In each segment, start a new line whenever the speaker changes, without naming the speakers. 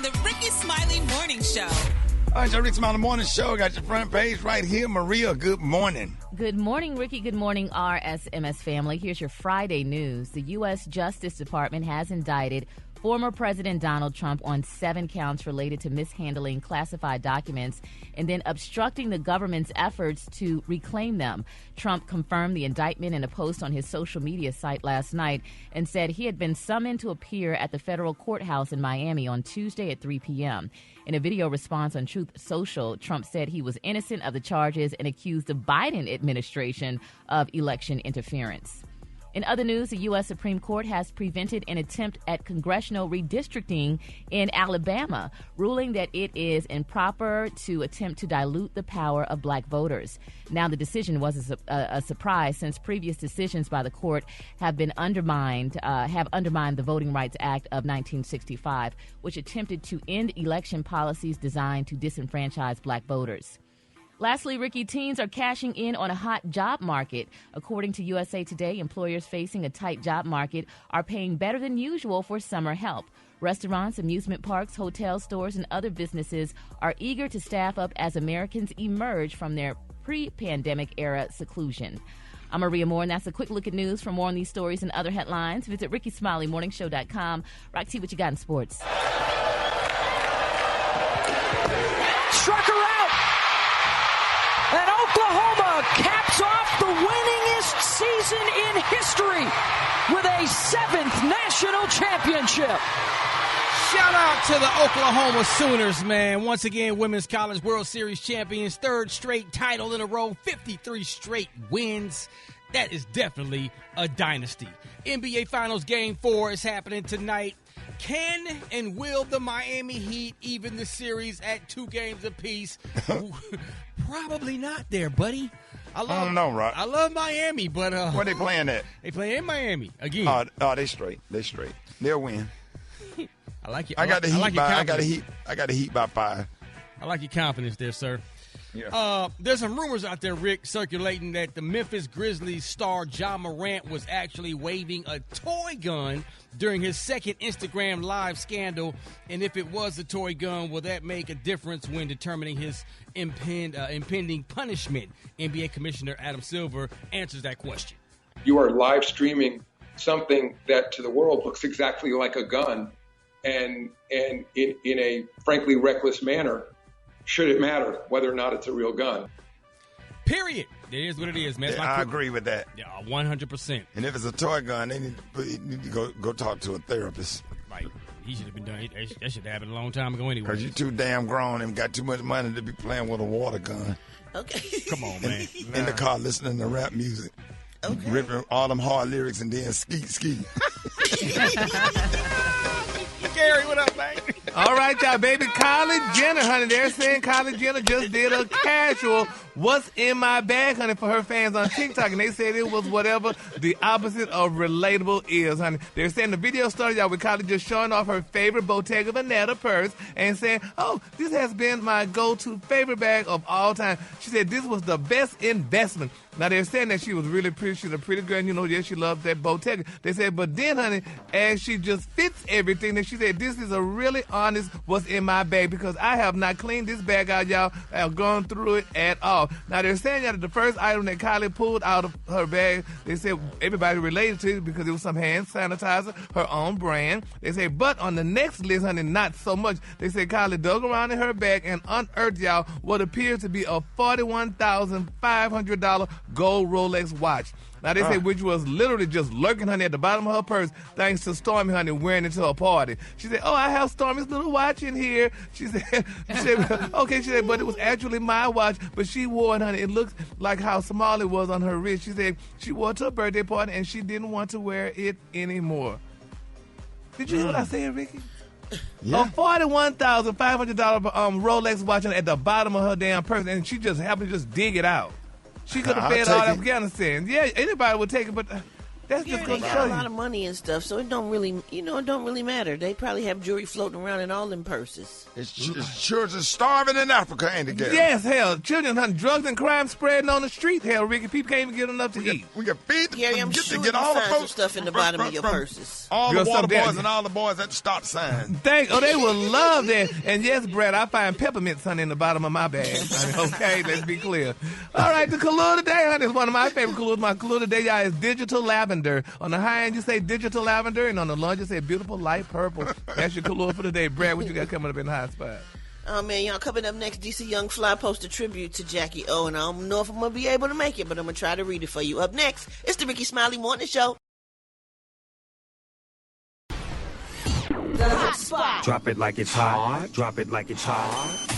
on the Rickey Smiley Morning Show.
All right, Rickey Smiley Morning Show. Got your front page right here. Maria, good morning.
Good morning, Ricky. Good morning, RSMS family. Here's your Friday news. The U.S. Justice Department has indicted former President Donald Trump on 7 counts related to mishandling classified documents and then obstructing the government's efforts to reclaim them. Trump confirmed the indictment in a post on his social media site last night and said he had been summoned to appear at the federal courthouse in Miami on Tuesday at 3 p.m. In a video response on Truth Social, Trump said he was innocent of the charges and accused the Biden administration of election interference. In other news, the U.S. Supreme Court has prevented an attempt at congressional redistricting in Alabama, ruling that it is improper to attempt to dilute the power of black voters. Now, the decision was a surprise since previous decisions by the court have undermined the Voting Rights Act of 1965, which attempted to end election policies designed to disenfranchise black voters. Lastly, Ricky, teens are cashing in on a hot job market. According to USA Today, employers facing a tight job market are paying better than usual for summer help. Restaurants, amusement parks, hotels, stores, and other businesses are eager to staff up as Americans emerge from their pre-pandemic era seclusion. I'm Maria Moore, and that's a quick look at news. For more on these stories and other headlines, visit RickeySmileyMorningShow.com. Roxy, what you got in sports?
Struck her out! And Oklahoma caps off the winningest season in history with a 7th national championship.
Shout out to the Oklahoma Sooners, man. Once again, Women's College World Series champions, 3rd straight title in a row, 53 straight wins. That is definitely a dynasty. NBA Finals Game 4 is happening tonight. Can and will the Miami Heat even the series at 2 games apiece? Probably not there, buddy.
I don't know, Rock.
I love Miami, but...
where they playing at?
They play in Miami again.
They straight. They'll win.
I like you.
I got the Heat by 5.
I like your confidence there, sir.
Yeah.
There's some rumors out there, Rick, circulating that the Memphis Grizzlies star Ja Morant was actually waving a toy gun during his second Instagram Live scandal. And if it was a toy gun, will that make a difference when determining his impending punishment? NBA Commissioner Adam Silver answers that question.
You are live streaming something that to the world looks exactly like a gun, and in a frankly reckless manner. Should it matter whether or not it's a real gun?
Period. It is what it is, man.
Yeah, I agree with that.
Yeah, 100%.
And if it's a toy gun, they need to go talk to a therapist.
Right. He should have been done. That should have happened a long time ago anyway.
Because you're too damn grown and got too much money to be playing with a water gun.
Okay.
Come on, man.
In the car listening to rap music. Okay. Ripping all them hard lyrics and then ski.
Gary, what up, man?
All right, y'all, baby. Kylie Jenner, honey. They're saying Kylie Jenner just did a casual "What's in my bag," honey, for her fans on TikTok. And they said it was whatever the opposite of relatable is, honey. They're saying the video started out with Kylie just showing off her favorite Bottega Veneta purse and saying, "Oh, this has been my go-to favorite bag of all time." She said this was the best investment. Now, they're saying that she was really pretty. She's a pretty girl, and she loves that Bottega. They said, but then, honey, as she just fits everything, then she said, this is a really honest what's in my bag, because I have not cleaned this bag out, y'all. I have gone through it at all. Now, they're saying that the first item that Kylie pulled out of her bag, they said everybody related to it because it was some hand sanitizer, her own brand. They say, but on the next list, honey, not so much. They said Kylie dug around in her bag and unearthed, y'all, what appears to be a $41,500 gold Rolex watch. Now, they say which was literally just lurking, honey, at the bottom of her purse, thanks to Stormy, honey, wearing it to a party. She said, I have Stormy's little watch in here. She said, but it was actually my watch, but she wore it, honey. It looks like how small it was on her wrist. She said she wore it to a birthday party, and she didn't want to wear it anymore. Did you hear what I said, Ricky? Yeah. A $41,500 Rolex watch at the bottom of her damn purse, and she just happened to just dig it out. She could have fed all Afghanistan. Yeah, anybody would take it, but That's
Yeah,
just
they
gonna
got
show
a
you.
lot of money and stuff, so it don't really matter. They probably have jewelry floating around in all them purses.
It's children starving in Africa, ain't it, Gary?
Yes, hell, children hunting drugs and crime spreading on the street. Hell, Ricky, people can't even get enough to eat.
We can feed
Gary, I'm
get
sure
to
you
get all the
find some
folks
stuff in the bottom of your
from
purses.
all
Girl,
the water
stuff there.
boys and all the boys at the stop sign.
They will love that. And yes, Brad, I find peppermints, honey, in the bottom of my bag. Okay, let's be clear. All right, the color today, honey, is one of my favorite colors. My color today, y'all, is digital lavender. On the high end, you say digital lavender, and on the low, you say beautiful light purple. That's your color for today. Brad, what you got coming up in the hot spot?
Oh, man, y'all, coming up next, DC Young Fly post a tribute to Jackie O, and I don't know if I'm going to be able to make it, but I'm going to try to read it for you. Up next, it's the Rickey Smiley Morning Show.
The hot spot.
Drop it like it's hot. Drop it like it's hot.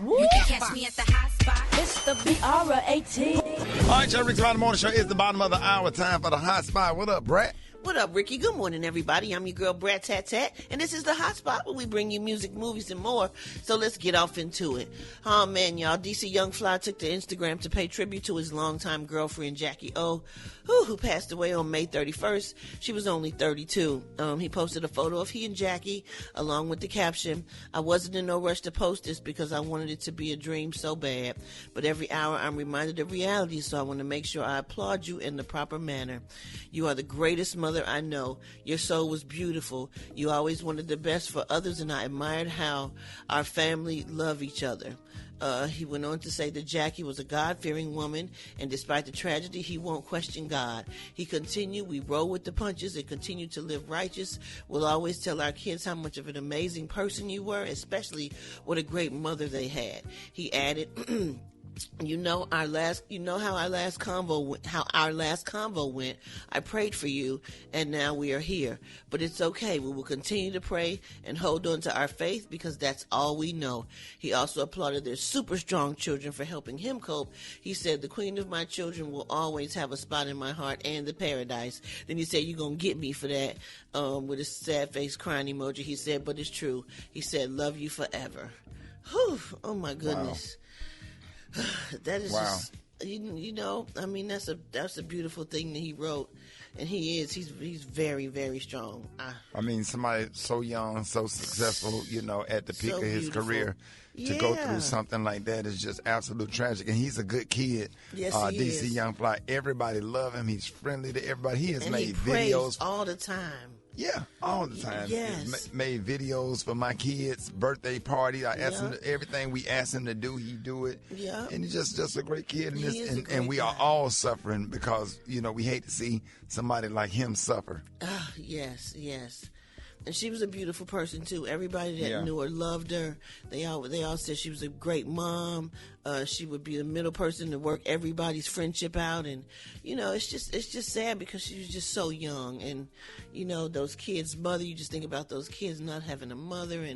You can catch me at the hot spot.
It's the BR18.
All right, y'all, Rickey Smiley Morning Show is the bottom of the hour. Time for the hot spot. What up, Brad?
What up, Ricky? Good morning, everybody. I'm your girl, Brat Tat Tat, and this is the hot spot where we bring you music, movies, and more. So let's get off into it. Oh, man, y'all. DC Young Fly took to Instagram to pay tribute to his longtime girlfriend, Jackie O, who passed away on May 31st. She was only 32. He posted a photo of he and Jackie, along with the caption, "I wasn't in no rush to post this because I wanted it to be a dream so bad. But every hour I'm reminded of reality, so I want to make sure I applaud you in the proper manner. You are the greatest mother I know. Your soul was beautiful. You always wanted the best for others, and I admired how our family love each other." He went on to say that Jackie was a God-fearing woman, and despite the tragedy, he won't question God. He continued, "We roll with the punches and continue to live righteous. We'll always tell our kids how much of an amazing person you were, especially what a great mother they had." He added, You know how our last convo went. I prayed for you, and now we are here. But it's okay. We will continue to pray and hold on to our faith because that's all we know. He also applauded their super strong children for helping him cope. He said, "The queen of my children will always have a spot in my heart and the paradise." Then he said, "You're gonna get me for that," with a sad face crying emoji. He said, "But it's true." He said, "Love you forever." Whew. Oh my goodness. Wow. That is just, you know, I mean, that's a beautiful thing that he wrote, and he's very, very strong.
I mean, somebody so young, so successful, you know, at the peak
So
of his
beautiful.
career, to go through something like that is just absolute tragic. And he's a good kid.
Yes, he
DC
is.
Young Fly. Everybody love him. He's friendly to everybody. He has
And
made
he prays
videos
all the time.
Yeah, all the time.
Yes.
Made videos for my kids' birthday party. I asked him everything we asked him to do, he do it.
Yeah.
And he's just a great kid. And we
guy.
are all suffering because, you know, we hate to see somebody like him suffer.
Yes. And she was a beautiful person too. Everybody that knew her loved her. They all said she was a great mom. She would be the middle person to work everybody's friendship out, and you know, it's just sad because she was just so young, and you know, those kids' mother. You just think about those kids not having a mother,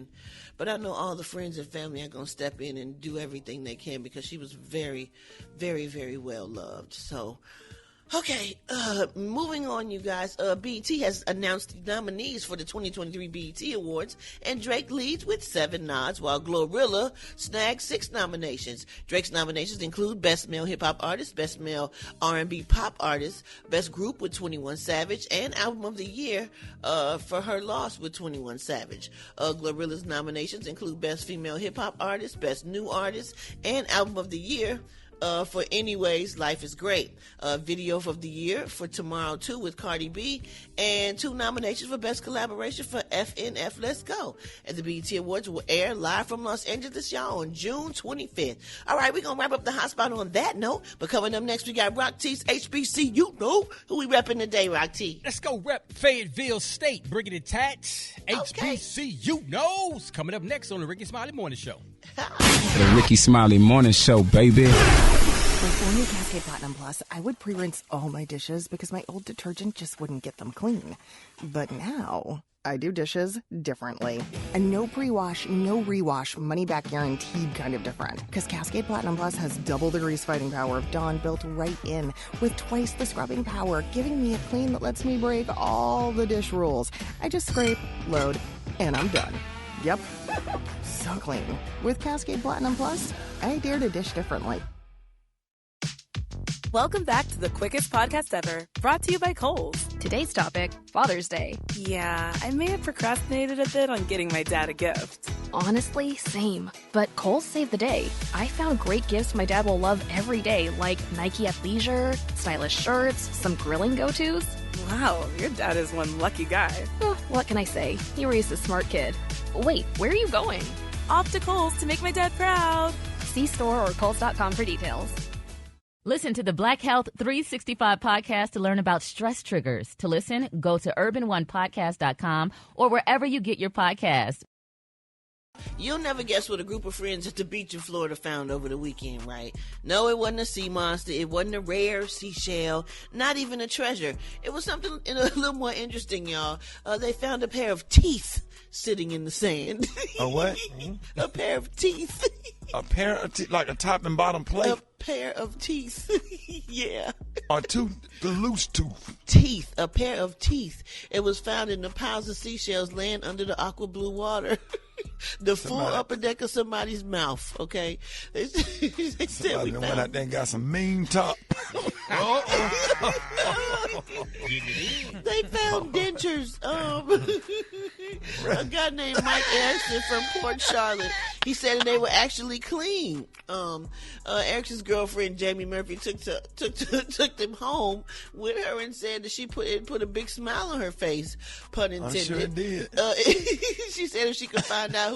but I know all the friends and family are gonna step in and do everything they can because she was very, very, very well loved. So. Okay, moving on, you guys. BET has announced the nominees for the 2023 BET Awards, and Drake leads with 7 nods, while Glorilla snagged 6 nominations. Drake's nominations include Best Male Hip Hop Artist, Best Male R&B Pop Artist, Best Group with 21 Savage, and Album of the Year for Her Loss with 21 Savage. Glorilla's nominations include Best Female Hip Hop Artist, Best New Artist, and Album of the Year for Anyways, Life is Great. Video of the Year for Tomorrow 2 with Cardi B, and 2 nominations for Best Collaboration for FNF Let's Go. And the BET Awards will air live from Los Angeles, y'all, on June 25th. All right, we're going to wrap up the hot spot on that note, but coming up next, we got Rock T's HBC. You know who we repping today, Rock T.
Let's go rep Fayetteville State. Bringing it tats. HBCU knows. Coming up next on the Rickey Smiley Morning Show.
The Rickey Smiley Morning Show, baby.
Before new Cascade Platinum Plus, I would pre-rinse all my dishes because my old detergent just wouldn't get them clean. But now, I do dishes differently. A no pre-wash, no rewash, money-back guaranteed kind of different. Because Cascade Platinum Plus has double the grease-fighting power of Dawn built right in, with twice the scrubbing power, giving me a clean that lets me break all the dish rules. I just scrape, load, and I'm done. Yep. So clean. With Cascade Platinum Plus, I dare to dish differently.
Welcome back to the quickest podcast ever, brought to you by Kohl's.
Today's topic, Father's Day.
Yeah, I may have procrastinated a bit on getting my dad a gift.
Honestly, same. But Kohl's saved the day. I found great gifts my dad will love every day, like Nike athleisure, stylish shirts, some grilling go-tos.
Wow, your dad is one lucky guy.
What can I say? He raised a smart kid. Wait, where are you going?
Off to Kohl's to make my dad proud.
See store or Kohl's.com for details.
Listen to the Black Health 365 podcast to learn about stress triggers. To listen, go to urbanonepodcast.com or wherever you get your podcasts.
You'll never guess what a group of friends at the beach in Florida found over the weekend, right? No, it wasn't a sea monster. It wasn't a rare seashell. Not even a treasure. It was something a little more interesting, y'all. They found a pair of teeth sitting in the sand.
A what?
A pair of teeth.
A pair of teeth, like a top and bottom plate?
A pair of teeth. Yeah.
Or the loose tooth.
Teeth. A pair of teeth. It was found in the piles of seashells laying under the aqua blue water. The full upper deck of somebody's mouth, okay? They said we
went out there and got some mean top.
They found dentures. A guy named Mike Erickson from Port Charlotte. He said they were actually clean. Erickson's girlfriend Jamie Murphy took them home with her and said that she put a big smile on her face. Pun intended.
I sure did.
She said if she could find out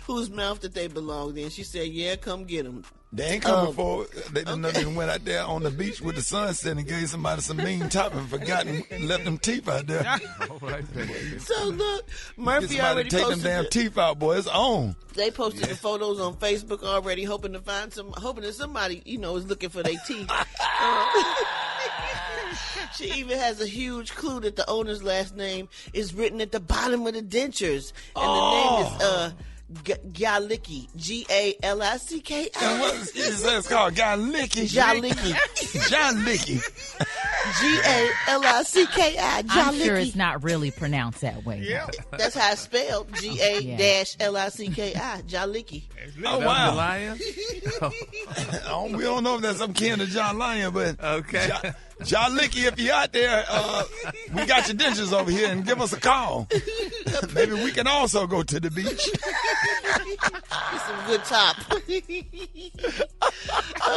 whose mouth that they belonged in, she said, "Yeah, come get them."
They ain't coming forward. They done went out there on the beach with the sun setting and gave somebody some mean top and forgotten and left them teeth out there.
So look, Murphy already
take
posted
them damn teeth out, boy. It's on.
They posted the photos on Facebook already, hoping that somebody is looking for their teeth. She even has a huge clue that the owner's last name is written at the bottom of the dentures, and the name is Galicki, Galicki.
And what is it called? Galicki.
Galicki.
Galicki.
Galicki.
I'm sure it's not really pronounced that way.
Yeah. That's how it's spelled. Galicki. Galicki.
Oh, wow.
Lion?
We don't know if that's some kin of John Lyon, but
okay.
John Licky, if you're out there, we got your dentures over here and give us a call. Maybe we can also go to the beach.
Get some good top.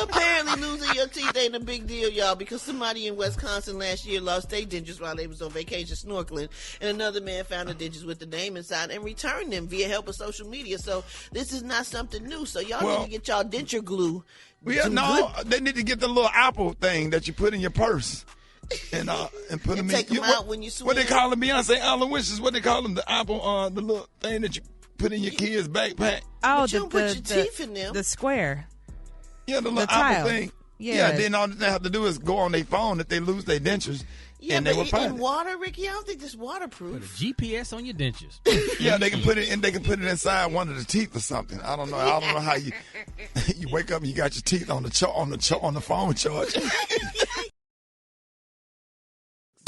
Apparently losing your teeth ain't a big deal, y'all, because somebody in Wisconsin last year lost their dentures while they was on vacation snorkeling, and another man found the dentures with the name inside and returned them via help of social media. So this is not something new. So y'all need to get y'all denture glue.
They need to get the little apple thing that you put in your purse and put them in.
Take them out when you swim.
What they call them, Beyonce Allen Wishes? What they call them? The apple, the little thing that you put in your kid's backpack.
Oh,
but you don't put your teeth in them.
The square.
Yeah, the little
apple
thing. Yeah. Then all they have to do is go on their phone if they lose their dentures.
Yeah,
and they will find
in water, Ricky, I don't think this waterproof.
Put a GPS on your dentures.
Yeah, they can put it in. They can put it inside one of the teeth or something. I don't know. I don't know how you wake up and you got your teeth on the phone charge.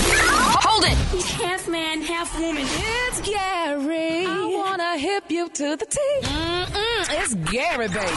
Hold it!
He's half man, half woman.
It's Gary.
I wanna hip you to the T.
It's Gary, baby.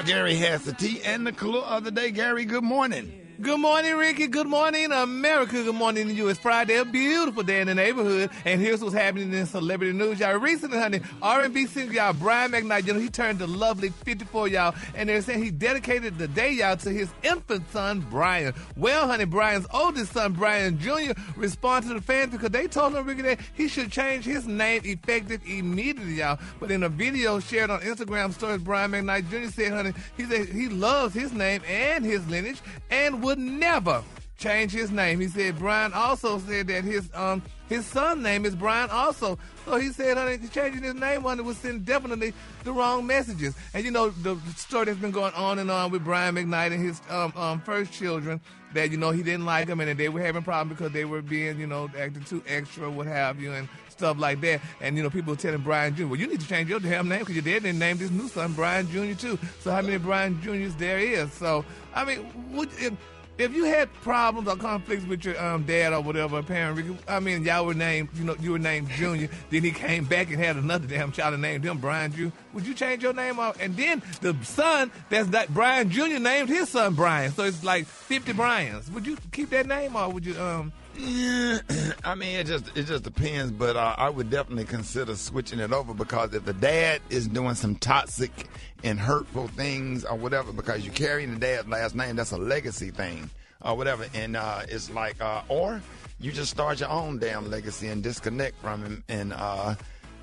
Gary has the tea and the clue of the day. Gary, good morning.
Good morning, Ricky. Good morning, America. Good morning to you. It's Friday, a beautiful day in the neighborhood. And here's what's happening in celebrity news, y'all. Recently, honey, R&B singer, y'all, Brian McKnight, he turned the lovely 54, y'all. And they're saying he dedicated the day, y'all, to his infant son, Brian. Well, honey, Brian's oldest son, Brian Jr., responded to the fans because they told him, Ricky, that he should change his name effective immediately, y'all. But in a video shared on Instagram stories, Brian McKnight Jr. said, honey, he said he loves his name and his lineage and would never change his name. He said Brian also said that his son's name is Brian also. So he said, honey, changing his name, honey, would send definitely the wrong messages. And the story that's been going on and on with Brian McKnight and his first children, that, he didn't like them and that they were having problems because they were being, acting too extra, what have you, and stuff like that. And, people were telling Brian Jr., well, you need to change your damn name because your dad didn't name this new son Brian Jr. too. So how many Brian Jr.'s there is? So, I mean, If you had problems or conflicts with your dad or whatever, parent, Ricky, I mean, y'all were named, you were named Junior. Then he came back and had another damn child and named him Brian Jr. Would you change your name off? And then the son, that Brian Jr. named his son Brian. So it's like 50 Brians. Would you keep that name or would you?
Yeah, I mean, it just depends. But I would definitely consider switching it over because if the dad is doing some toxic and hurtful things or whatever, because you're carrying the dad's last name, that's a legacy thing or whatever. And it's like, or you just start your own damn legacy and disconnect from him. And I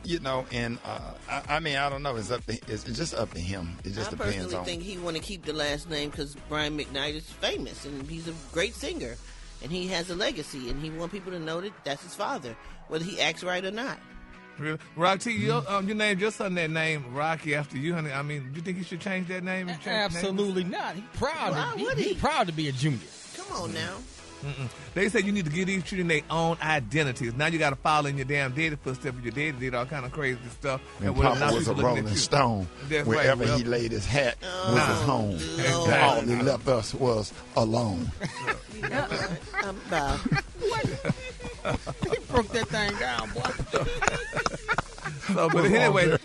mean, I don't know. It's just up to him. It just depends on. I
personally think he want to keep the last name because Brian McKnight is famous and he's a great singer. And he has a legacy, and he want people to know that that's his father, whether he acts right or not.
Really? Rocky, you named your son that name, Rocky, after you, honey. I mean, do you think he should change that name?
Absolutely not. He's proud. He's proud to be a junior.
Come on now.
They said you need to give these children their own identities. Now you got to follow in your damn daddy footsteps. Your daddy did all kind of crazy stuff.
And Papa was a Rolling Stone. Wherever he laid his hat was his home.
Exactly.
All he left us was alone.
I'm Bob.
He broke that thing down, boy.
So, but anyway,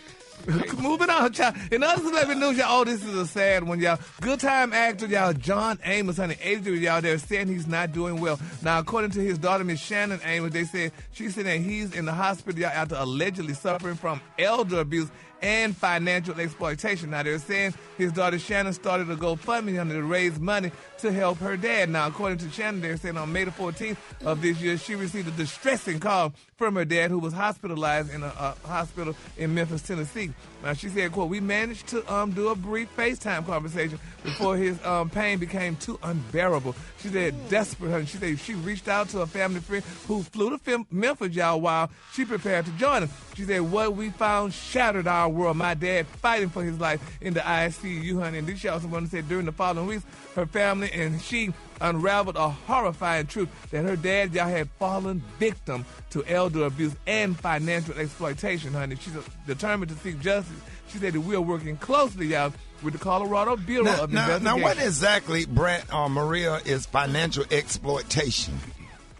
moving on, child. In other celebrity news, y'all, this is a sad one, y'all. Good time actor, y'all, John Amos, honey, 83, y'all, they're saying he's not doing well. Now, according to his daughter, Miss Shannon Amos, they said she's saying that he's in the hospital, y'all, after allegedly suffering from elder abuse and financial exploitation. Now, they're saying his daughter Shannon started a GoFundMe to raise money to help her dad. Now, according to Shannon, they're saying on May the 14th of this year, she received a distressing call from her dad, who was hospitalized in a hospital in Memphis, Tennessee. Now, she said, quote, we managed to do a brief FaceTime conversation before his pain became too unbearable. She said, desperate, honey. She said she reached out to a family friend who flew to Memphis, y'all, while she prepared to join him. She said, what we found shattered our world. My dad fighting for his life in the ICU, honey. And this she also wanted to say during the following weeks, her family and she unraveled a horrifying truth that her dad, y'all, had fallen victim to elder abuse and financial exploitation, honey. She's determined to seek justice. She said that we are working closely, y'all, with the Colorado Bureau of Investigation.
Now, what exactly, Brent or Maria, is financial exploitation?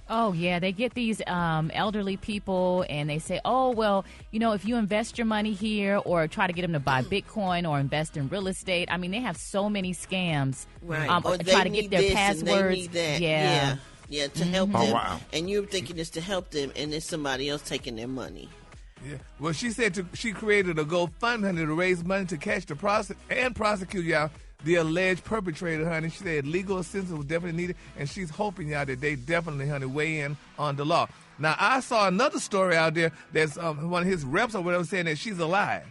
Oh, yeah. They get these elderly people and they say, oh, well, if you invest your money here or try to get them to buy Bitcoin or invest in real estate. I mean, they have so many scams.
Right.
Or try to get their passwords.
And they need that. Yeah, to help them.
Oh, wow.
And you're thinking it's to help them and it's somebody else taking their money.
Yeah. Well, she said she created a GoFundMe to raise money to catch the prosecute, y'all, the alleged perpetrator, honey. She said legal assistance was definitely needed, and she's hoping, y'all, that they definitely, honey, weigh in on the law. Now, I saw another story out there that's one of his reps or whatever saying that she's alive.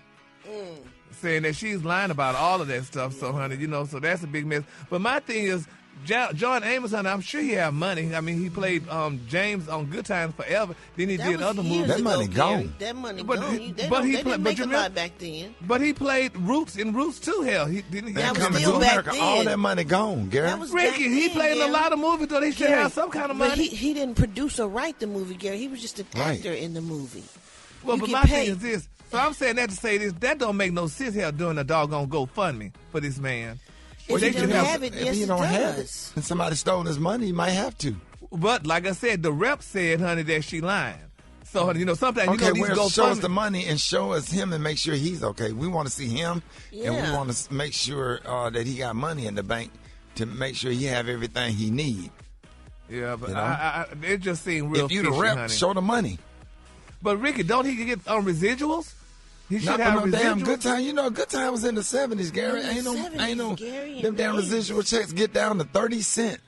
Saying that she's lying about all of that stuff. So, honey, so that's a big mess. But my thing is, John Amos, honey, I'm sure he have money. I mean, he played James on Good Times Forever. Then he did other movies.
That money gone.
That money gone. They didn't make a lot back then.
But he played Roots in Roots too, hell. He didn't.
That was
Coming
still
to
back
America,
then.
all that money gone, Gary.
Ricky, he played in a lot of movies, though. They should have some kind of money.
But he didn't produce or write the movie, Gary. He was just an actor in the movie.
Well, but my thing is this. So I'm saying that to say this. That don't make no sense here doing a doggone GoFundMe for this man.
If
they
you don't have it,
if
yes,
you
it
don't have
does.
it, and somebody stole his money, you might have to.
But like I said, the rep said, honey, that she lying. So, honey, sometimes
okay,
these
well, show us
GoFundMe.
the money and show us him and make sure he's okay. We want to see him, and we want to make sure that he got money in the bank to make sure he have everything he need.
Yeah, but it just seemed real.
If you the rep,
honey.
show the money.
But Ricky, don't he get residuals? He should
Not
have
for no damn
residuals.
Good Time. Good Time was in the 70s, Gary. Ain't no them damn residual checks get down to 30 cents.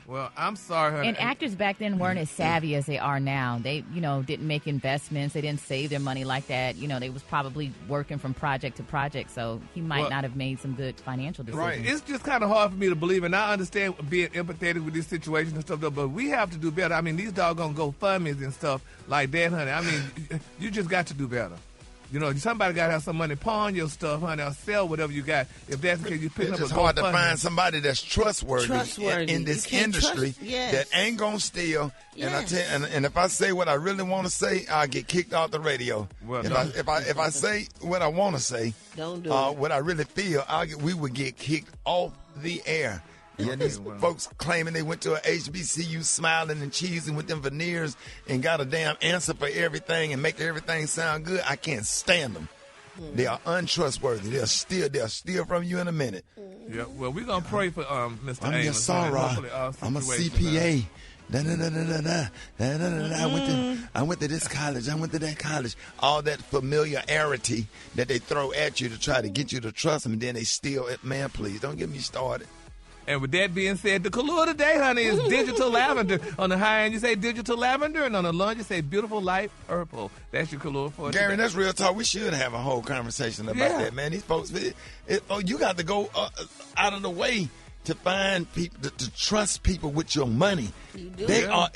Well, I'm sorry, honey.
And actors back then weren't as savvy as they are now. They, didn't make investments. They didn't save their money like that. They was probably working from project to project, so he might not have made some good financial decisions.
Right. It's just kind of hard for me to believe, and I understand being empathetic with this situation and stuff, though, but we have to do better. I mean, these doggone GoFundMes and stuff like that, honey. I mean, you just got to do better. Somebody got to have some money, pawn your stuff, honey, or sell whatever you got. If that's the case, you pick up a GoFundMe.
It's hard to find somebody that's trustworthy. In this industry that ain't going to steal.
Yes.
And if I say what I really want to say, I'll get kicked off the radio.
Well,
if I say what I want to say,
don't do
what I really feel, we would get kicked off the air. Yeah, these folks claiming they went to a HBCU smiling and cheesing with them veneers and got a damn answer for everything and make everything sound good. I can't stand them. They are untrustworthy. They'll steal from you in a minute.
Yeah, well, we're going to pray for Mr.
I'm
Amos.
just sorry. I'm a CPA. I went to this college. I went to that college. All that familiarity that they throw at you to try to get you to trust them, and then they steal it. Man, please, don't get me started.
And with that being said, the color today, honey, is digital lavender. On the high end, you say digital lavender, and on the low end, you say beautiful light purple. That's your color for
Gary,
today.
that's real talk. We should have a whole conversation about that, man. These folks, you got to go out of the way to find people, to trust people with your money.
You do.
They are.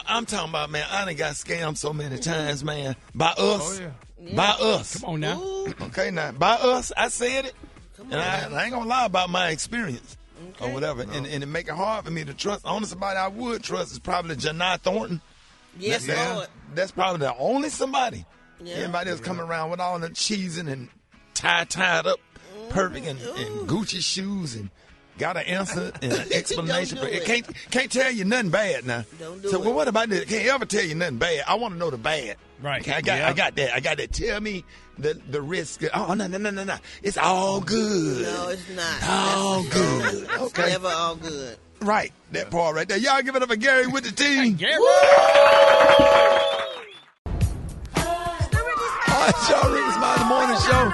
I'm talking about, man, I done got scammed so many times, man, by us.
Oh, yeah.
By us.
Come on now.
Ooh.
Okay, now, by us, I said it. I ain't going to lie about my experience. Or whatever, and it make it hard for me to trust. The only somebody I would trust is probably Janai Thornton.
Yes, Lord.
That's probably the only somebody.
Yeah.
Everybody else coming around with all the cheesing and tied up, perfect, and Gucci shoes, and got an answer and an explanation.
Don't do
it can't tell you nothing bad now.
Don't do
so,
it.
well, what about this? Can't ever tell you nothing bad. I want to know the bad.
Right.
Okay, I got that. I got that. Tell me the risk. Oh, no. It's all good.
No, it's not.
All good.
It's
Okay.
never all good.
Right. That part right there. Y'all give it up for Gary with the team.
Gary.
All right, y'all. Rickey Smiley Morning Show.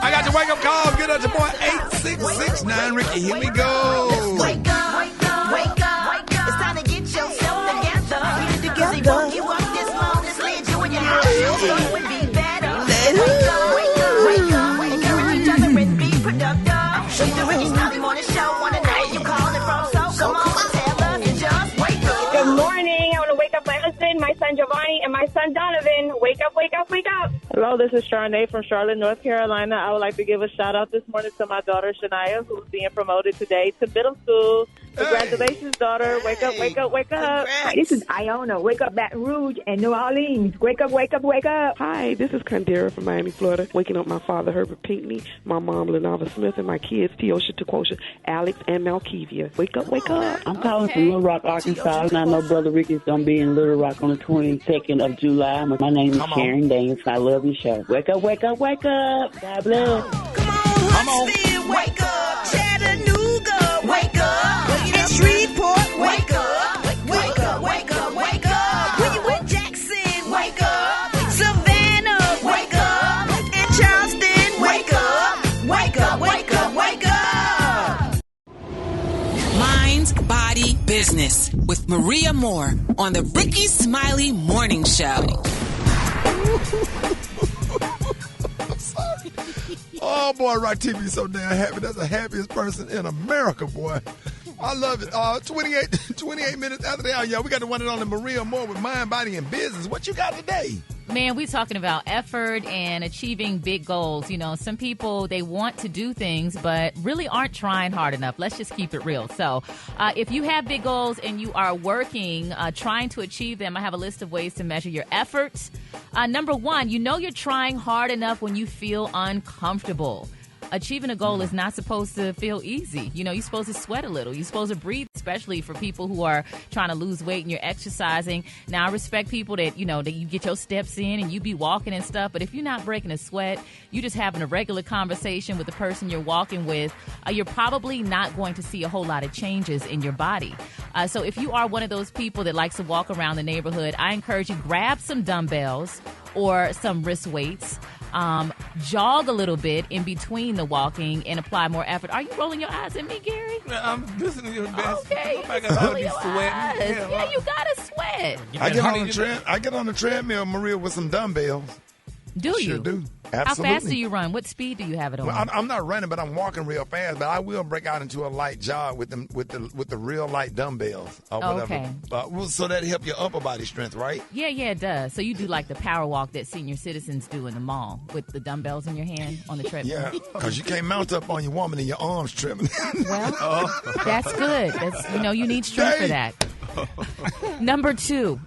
I got your wake-up call. Get out your boy, 8669 Ricky. Here we go.
Wake up, wake up, wake up. It's time to get yourself together. Because he woke you up this morning, slid you in your house. So it would be better. Wake up, wake up, wake up. Encourage each other and be productive. It's the Rickey Smiley Morning Show. Wanna know where you calling from? So come on, tell us and just wake up.
Good morning. I want to wake up my husband, my son Giovanni, and my son Donovan. Wake up, wake up, wake up.
Hello, this is Charnay from Charlotte, North Carolina. I would like to give a shout out this morning to my daughter Shania, who's being promoted today to middle school. Congratulations, daughter. Wake up, wake up, wake up.
Hi, this is Iona. Wake up, Baton Rouge and New Orleans. Wake up, wake up, wake up.
Hi, this is Kandera from Miami, Florida. Waking up my father, Herbert Pinckney, my mom, Lenava Smith, and my kids, Teosha Tequosha, Alex, and Malkivia. Wake up, wake up.
I'm calling from Little Rock, Arkansas, and I know Brother Ricky's going to be in Little Rock on the 22nd of July. My name is Karen Daniels. I love your show. Wake up, wake up, wake up. God bless.
Come on, Huntsville, wake up. Chattanooga, wake up. And Shreveport, wake up. Wake up, wake up, wake up. When you in Jackson, wake up. Savannah, wake up. And Charleston, wake up. Wake up, wake up, wake up.
Mind, body, business with Maria Moore on the Rickey Smiley Morning Show.
Oh, boy, Rock TV so damn happy. That's the happiest person in America, boy. I love it. 28 minutes after the hour, y'all. We got the one and only Maria Moore with Mind, Body, and Business. What you got today?
Man, we're talking about effort and achieving big goals. You know, some people, they want to do things, but really aren't trying hard enough. Let's just keep it real. So if you have big goals and you are working, trying to achieve them, I have a list of ways to measure your efforts. Number one, you know you're trying hard enough when you feel uncomfortable. Achieving a goal is not supposed to feel easy. You know, you're supposed to sweat a little. You're supposed to breathe, especially for people who are trying to lose weight and you're exercising. Now, I respect people that, you know, that you get your steps in and you be walking and stuff. But if you're not breaking a sweat, you're just having a regular conversation with the person you're walking with, you're probably not going to see a whole lot of changes in your body. So if you are one of those people that likes to walk around the neighborhood, I encourage you, grab some dumbbells or some wrist weights. Jog a little bit in between the walking and apply more effort. Are you rolling your eyes at me, Gary?
I'm listening to your best.
Okay,
I gotta be sweating.
Yeah, you gotta sweat.
I get on the treadmill, Maria, with some dumbbells.
Do you?
Sure do. Absolutely.
How fast do you run? What speed do you have it on?
Well, I'm not running, but I'm walking real fast. But I will break out into a light jog with the real light dumbbells or whatever.
Okay.
So that help your upper body strength, right?
Yeah, it does. So you do like the power walk that senior citizens do in the mall with the dumbbells in your hand on the treadmill.
Yeah, because you can't mount up on your woman and your arms trembling.
Well, that's good. You need strength for that. Number 2,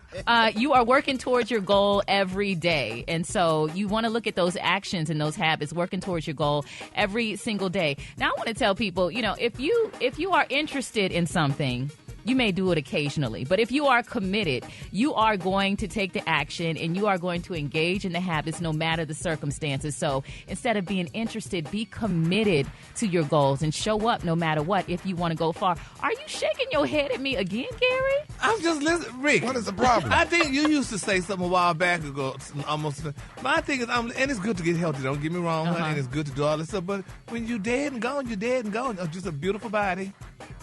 you are working towards your goal every day. And so you want to look at those actions and those habits, working towards your goal every single day. Now, I want to tell people, if you are interested in something, you may do it occasionally, but if you are committed, you are going to take the action and you are going to engage in the habits no matter the circumstances. So instead of being interested, be committed to your goals and show up no matter what if you want to go far. Are you shaking your head at me again, Gary?
I'm just listening. Rick,
what is the problem?
I think you used to say something a while back ago, almost. My thing is, and it's good to get healthy, don't get me wrong, honey, and it's good to do all this stuff, but when you're dead and gone, you're dead and gone. Just a beautiful body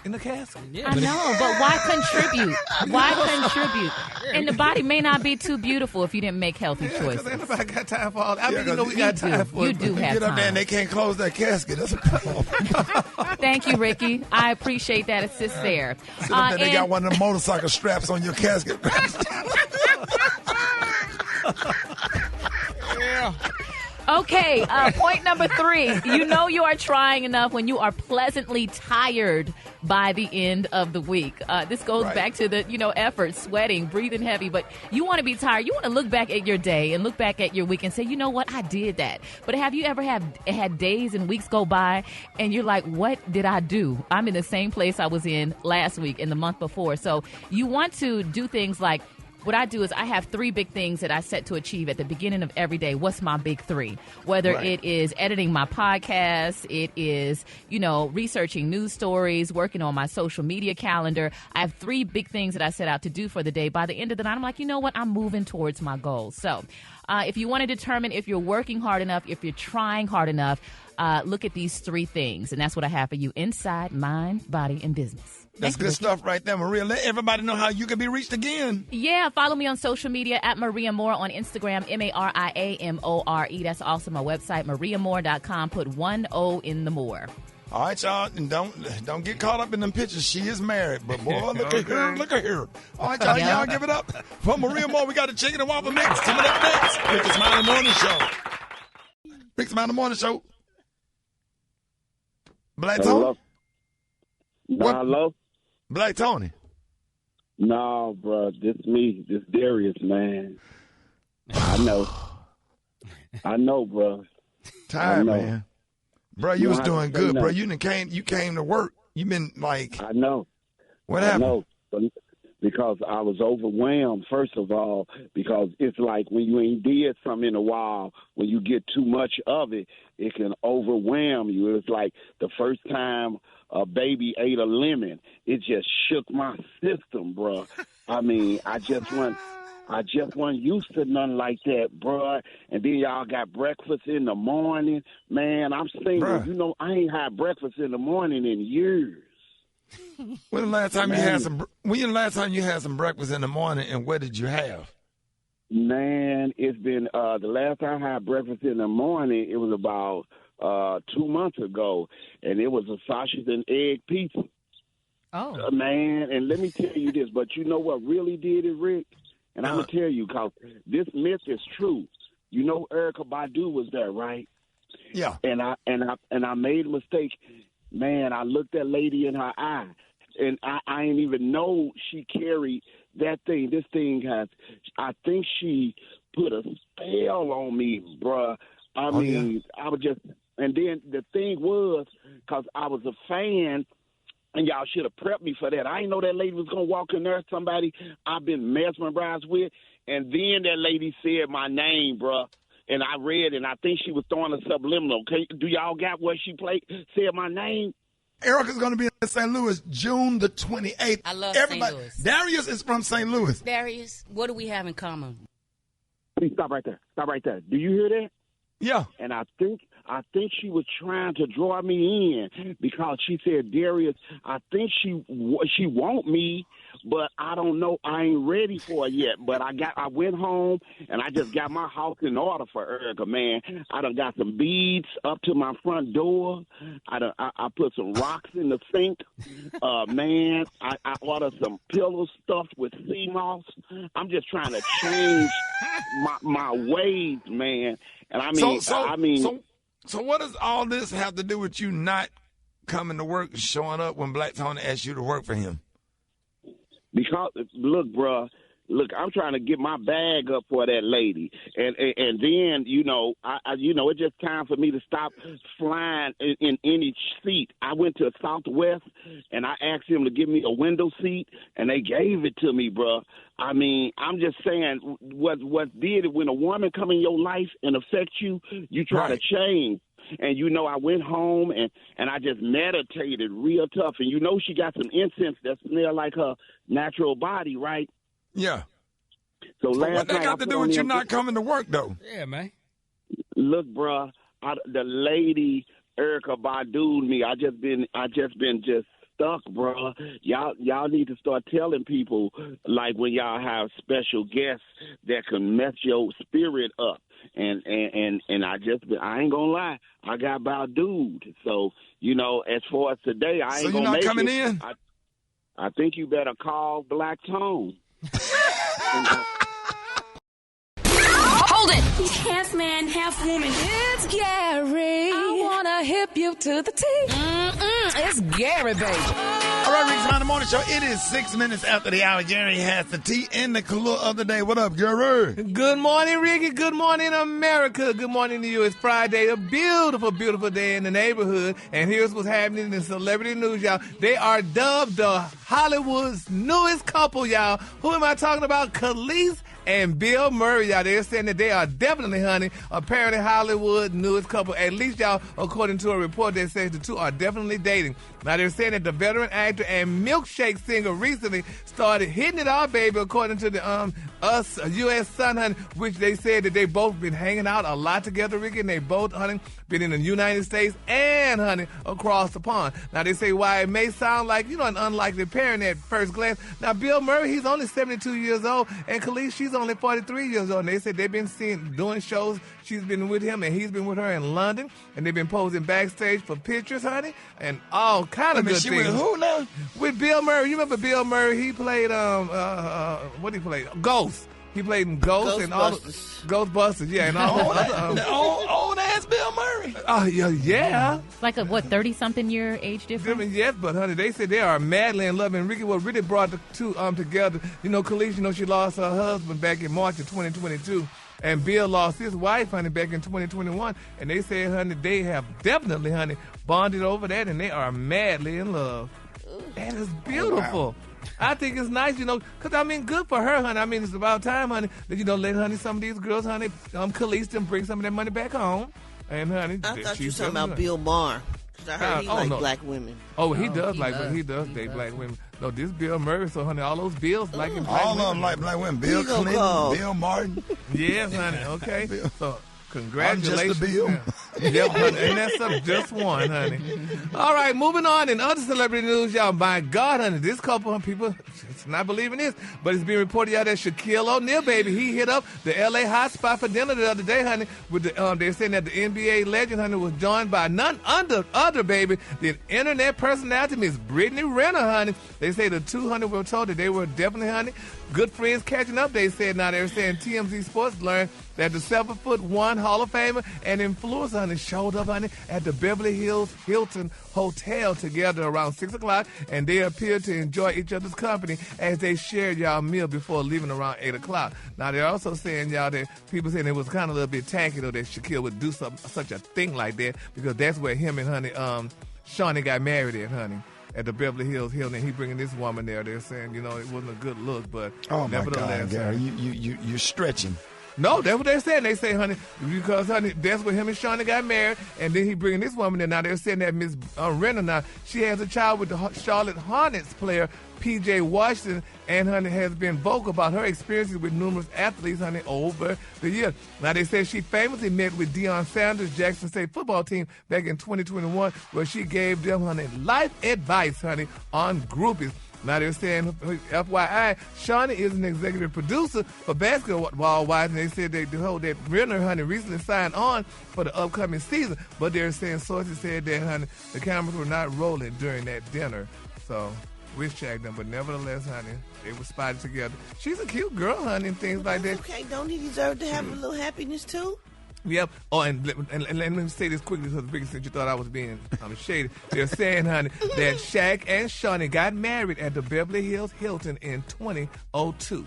in the casket.
Yeah, I know, but why contribute? Why contribute? And the body may not be too beautiful if you didn't make healthy choices.
Ain't nobody got time for all that. I mean, we got time for it.
You do have time.
Get up there and they can't close that casket. That's a problem.
Thank you, Ricky. I appreciate that assist there.
Sit up there, they got one of the motorcycle straps on your casket.
Yeah.
Okay, point number 3. You know you are trying enough when you are pleasantly tired by the end of the week. This goes back to the, effort, sweating, breathing heavy, but you want to be tired. You want to look back at your day and look back at your week and say, you know what, I did that. But have you ever had days and weeks go by and you're like, what did I do? I'm in the same place I was in last week and the month before. So you want to do things like, what I do is I have 3 big things that I set to achieve at the beginning of every day. What's my big 3? Whether it is editing my podcast, it is, researching news stories, working on my social media calendar. I have 3 big things that I set out to do for the day. By the end of the night, I'm like, you know what? I'm moving towards my goals. So if you want to determine if you're working hard enough, if you're trying hard enough, look at these 3 things. And that's what I have for you: inside, mind, body, and business.
That's good stuff right there, Maria. Let everybody know how you can be reached again.
Yeah, follow me on social media at Maria Moore on Instagram, MariaMore. That's also my website, mariamore.com. Put 1 O in the more.
All right, y'all, and don't get caught up in them pictures. She is married, but boy, look at here. All right, y'all give it up for Maria Moore. We got a chicken and waffle mix coming up next. Rickey Smiley Morning Show. Rickey Smiley Morning Show. Black Tony. What?
Hello.
Black Tony.
No, bro, this me, this Darius, man. I know, bro.
Tired, man. Bro, you was doing good, bro. You came to work. You been like.
I know.
What happened?
I know, because I was overwhelmed. First of all, because it's like when you ain't did something in a while, when you get too much of it, it can overwhelm you. It's like the first time a baby ate a lemon, it just shook my system, bro. I mean, I just wasn't used to nothing like that, bro. And then y'all got breakfast in the morning. Man, I'm single. Bruh. You know, I ain't had breakfast in the morning in years.
When the last time you had some breakfast in the morning, and what did you have?
Man, it's been the last time I had breakfast in the morning, it was about 2 months ago, and it was a sausage and egg pizza.
Oh.
Man, and let me tell you this, but you know what really did it, Rick? And I'm going to tell you, because this myth is true. You know Erykah Badu was there, right?
Yeah.
And I made a mistake. Man, I looked that lady in her eye, and I didn't even know she carried that thing. This thing I think she put a spell on me, bruh. I mean, I was just, and then the thing was, because I was a fan, and y'all should have prepped me for that. I didn't know that lady was going to walk in there, somebody I've been mesmerized with, and then that lady said my name, bruh. And I read, and I think she was throwing a subliminal. Okay, do y'all got what she said my name?
Erykah's going to be in St. Louis June the 28th.
I love St. Louis.
Darius is from St. Louis.
Darius, what do we have in common?
Please stop right there. Stop right there. Do you hear that?
Yeah.
And I think she was trying to draw me in because she said, Darius, I think she want me, but I don't know. I ain't ready for it yet. But I went home and I just got my house in order for Erykah, man. I done got some beads up to my front door. I put some rocks in the sink. Man, I ordered some pillows stuffed with sea moss. I'm just trying to change my ways, man. And
So what does all this have to do with you not coming to work, showing up when Black Tony asked you to work for him?
Because look, bruh. Look, I'm trying to get my bag up for that lady, and then it's just time for me to stop flying in any seat. I went to Southwest and I asked them to give me a window seat, and they gave it to me, bro. I mean, I'm just saying what did it when a woman come in your life and affects you, you try to change. And, I went home and I just meditated real tough. And, she got some incense that smell like her natural body, right?
Yeah.
So
what they got to do with you not coming to work, though?
Yeah, man.
Look, bruh, the lady Erica Badu'd me. I just been stuck, bruh. Y'all need to start telling people, like when y'all have special guests that can mess your spirit up. And I ain't gonna lie, I got Badu'd. So as far as today, I ain't gonna make it. So you're not coming in? I think you better call Black Tone.
Hold it! Half man, half woman.
It's Gary. I wanna hip you to the T. It's Gary, baby.
All right, Rickey Smiley Morning Show. It is 6 minutes after the hour. Gary has the tea and the clue of the day. What up, Gary?
Good morning, Ricky. Good morning, America. Good morning to you. It's Friday, a beautiful, beautiful day in the neighborhood. And here's what's happening in celebrity news, y'all. They are dubbed the Hollywood's newest couple, y'all. Who am I talking about? Khalees and Bill Murray, y'all. They're saying that they are definitely, honey, apparently Hollywood newest couple. At least, y'all, according to a report that says the two are definitely dating. Now, they're saying that the veteran actor and milkshake singer recently started hitting it off, baby, according to the U.S. Sun, honey, which they said that they both been hanging out a lot together, Ricky, and they both, honey, been in the United States and, honey, across the pond. Now, they say why it may sound like, an unlikely pairing at first glance. Now, Bill Murray, he's only 72 years old, and Khalees, she's only 43 years old. And they said they've been doing shows. She's been with him, and he's been with her in London, and they've been posing backstage for pictures, honey, and all kind of good
she
things.
With who now?
With Bill Murray. You remember Bill Murray? He played what did he play? Ghost. He played in Ghost and all Ghostbusters. Yeah, and all
old ass Bill Murray.
Oh yeah.
It's like a 30-something year age difference.
Yes, but honey, they said they are madly in love. And Ricky, what really brought the two together? Khalees, she lost her husband back in March of 2022. And Bill lost his wife, honey, back in 2021. And they said, honey, they have definitely, honey, bonded over that, and they are madly in love. That is beautiful. Oh, wow. I think it's nice, because, good for her, honey. It's about time, honey, that, let, honey, some of these girls, honey, Khalees them bring some of that money back home. And, honey,
I thought you were talking about Bill Maher. I heard he likes black women.
Oh, he does date black women. No, this Bill Murray, so, honey, all those Bills like him.
All of them like black women. Bill Clinton, Bill Martin.
Yes, honey, okay. So, congratulations.
I'm just a Bill.
Yep, honey, and that's just one, honey. All right, moving on in other celebrity news, y'all. My God, honey, this couple, people, it's not believing this, but it's being reported out that Shaquille O'Neal, baby, he hit up the L.A. hot spot for dinner the other day, honey. With they're saying that the NBA legend, honey, was joined by none other, baby, the internet personality, Miss Brittany Renner, honey. They say the 200 were told that they were definitely, honey, good friends catching up. They said now they're saying TMZ Sports learned that the 7'1" Hall of Famer and influencer, honey, showed up, honey, at the Beverly Hills Hilton Hotel together around 6 o'clock, and they appeared to enjoy each other's company as they shared y'all meal before leaving around 8 o'clock. Now, they're also saying, y'all, that people saying it was kind of a little bit tacky, though, that Shaquille would do such a thing like that, because that's where him and, honey, Shawnee got married at, honey. At the Beverly Hills Hilton, he bringing this woman there. They're saying, it wasn't a good look, but nevertheless,
my God, Gary, you're stretching.
No, that's what they're saying. They say, honey, because, honey, that's where him and Shawnee got married, and then he bringing this woman there. Now, they're saying that Miss Renner, now, she has a child with the Charlotte Hornets player, P.J. Washington, and, honey, has been vocal about her experiences with numerous athletes, honey, over the years. Now, they say she famously met with Deion Sanders' Jackson State football team back in 2021, where she gave them, honey, life advice, honey, on groupies. Now they're saying, FYI, Shawnee is an executive producer for Basketball Wives, and they said that Renner, honey, recently signed on for the upcoming season. But they're saying sources said that, honey, the cameras were not rolling during that dinner. So we checked them, but nevertheless, honey, they were spotted together. She's a cute girl, honey, and things like that.
Okay, don't he deserve to have a little happiness too?
Yep. Oh, and let me say this quickly because Ricky, since you thought I was being shady, they're saying, honey, that Shaq and Shawnee got married at the Beverly Hills Hilton in 2002.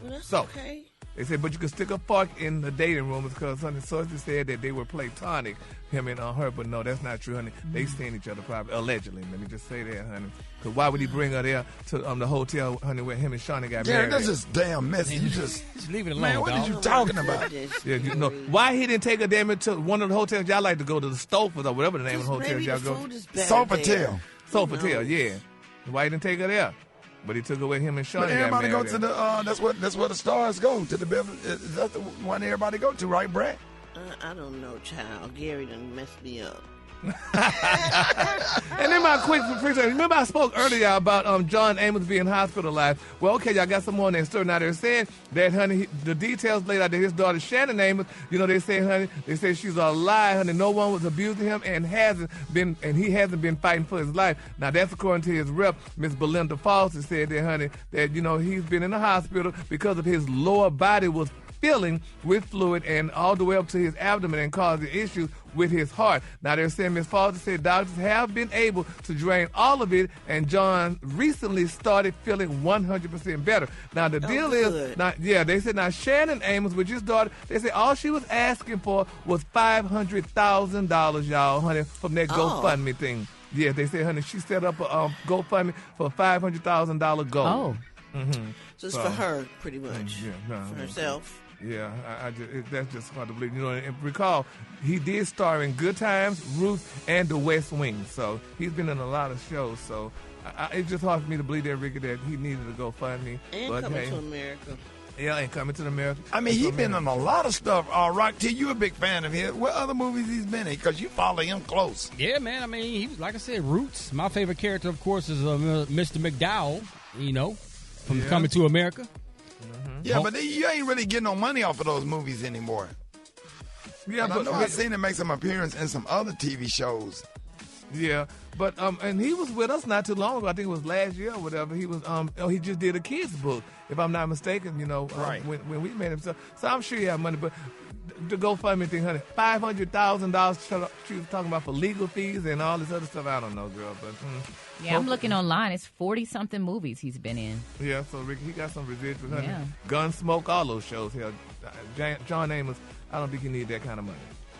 Well, that's
so,
okay.
They said, but you can stick a fork in the dating room because, honey, sources said that they were platonic, him and her. But no, that's not true, honey. They seen each other probably, allegedly. Let me just say that, honey. Because why would he bring her there to the hotel, honey, where him and Shawnee got married?
That's just damn messy. You just
leave it alone,
man, what
dog.
are you talking about?
Yeah, you know, why he didn't take her damn to one of the hotels y'all like to go to, the Stofers or whatever the name of the hotels y'all go.
Sofitel.
Sofitel, yeah. Why he didn't take her there? But he took away him and Shawnee.
But everybody go to the that's where the stars go to the Beverly. That's the one everybody go to, right, Brad?
I don't know, child. Gary done messed me up.
And then my quick freestyle. Remember I spoke earlier about John Amos being hospitalized. Well, okay, y'all got some more on that story. Now they're saying that, honey, the details laid out that his daughter Shannon Amos, you know, they say, honey, they say she's a lie, honey. No one was abusing him and he hasn't been fighting for his life. Now that's according to his rep, Miss Belinda Foster, said that, honey, that, you know, he's been in the hospital because of his lower body was filling with fluid and all the way up to his abdomen and causing issues with his heart. Now they're saying Ms. Foster said doctors have been able to drain all of it, and John recently started feeling 100% better. Now the deal is, they said now Shannon Amos, with his daughter, they said all she was asking for was $500,000, y'all, honey, from that GoFundMe thing. Yeah, they said, honey, she set up a GoFundMe for a $500,000 goal.
Oh.
Mm-hmm.
So it's for her, pretty much. For herself.
Yeah, that's just hard to believe. You know, and recall, he did star in Good Times, Ruth, and The West Wing. So he's been in a lot of shows. So it's just hard for me to believe that, Ricky, that he needed to go fund me.
And coming to America.
Yeah, and coming to America.
I mean, he's been in a lot of stuff. Rock T, you a big fan of his. What other movies he's been in? Because you follow him close.
Yeah, man. I mean, he was, like I said, Roots. My favorite character, of course, is Mr. McDowell, you know, from Coming to America.
Mm-hmm. Yeah, but you ain't really getting no money off of those movies anymore. Yeah, but I know I've seen him make some appearance in some other TV shows.
Yeah, but and he was with us not too long ago. I think it was last year or whatever. He was he just did a kids book, if I'm not mistaken. You know,
right.
when we met him. So I'm sure he had money, but the GoFundMe thing, honey, $500,000. She was talking about for legal fees and all this other stuff. I don't know, girl, but
yeah, I'm looking online. It's 40-something movies he's been in.
Yeah, so Ricky, he got some residuals, honey.
Yeah.
Gunsmoke, all those shows. Hell, John Amos, I don't think he need that kind of money.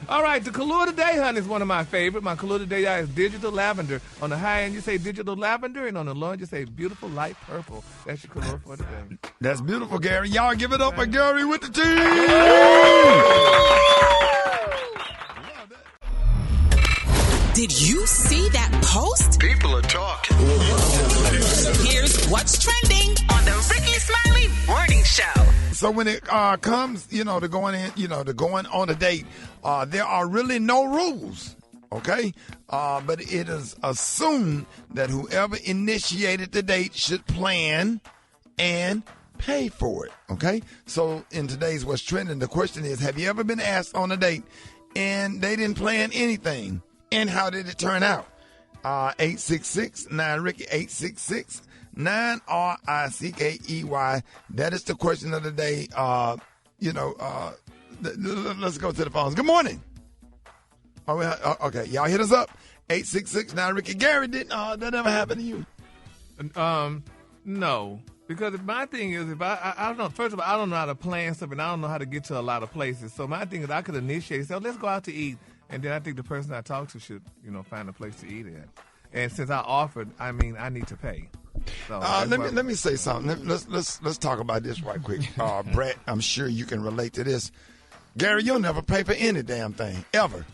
All right, the color of the day, honey, is one of my favorite. My color of the day is digital lavender. On the high end, you say digital lavender, and on the low end, you say beautiful light purple. That's your color for the day.
That's beautiful, Gary. Y'all give it up for Gary with the team.
Did you see that post?
People are talking.
Here's what's trending on the Rickey Smiley Morning Show.
So when it comes, to going on a date, there are really no rules, okay? But it is assumed that whoever initiated the date should plan and pay for it, okay? So in today's What's Trending, the question is, have you ever been asked on a date and they didn't plan anything? And how did it turn out? 866-9-RICKY, 866-9-RICKEY. That is the question of the day. Let's go to the phones. Good morning. Okay, y'all hit us up. 866-9-RICKY. Gary, did that ever happen to you?
No. Because my thing is, if I don't know, first of all, I don't know how to plan stuff, and I don't know how to get to a lot of places. So my thing is, I could initiate, so let's go out to eat. And then I think the person I talk to should, find a place to eat at. And since I offered, I need to pay. So
let me say something. Let's talk about this right quick. Brett, I'm sure you can relate to this. Gary, you'll never pay for any damn thing ever.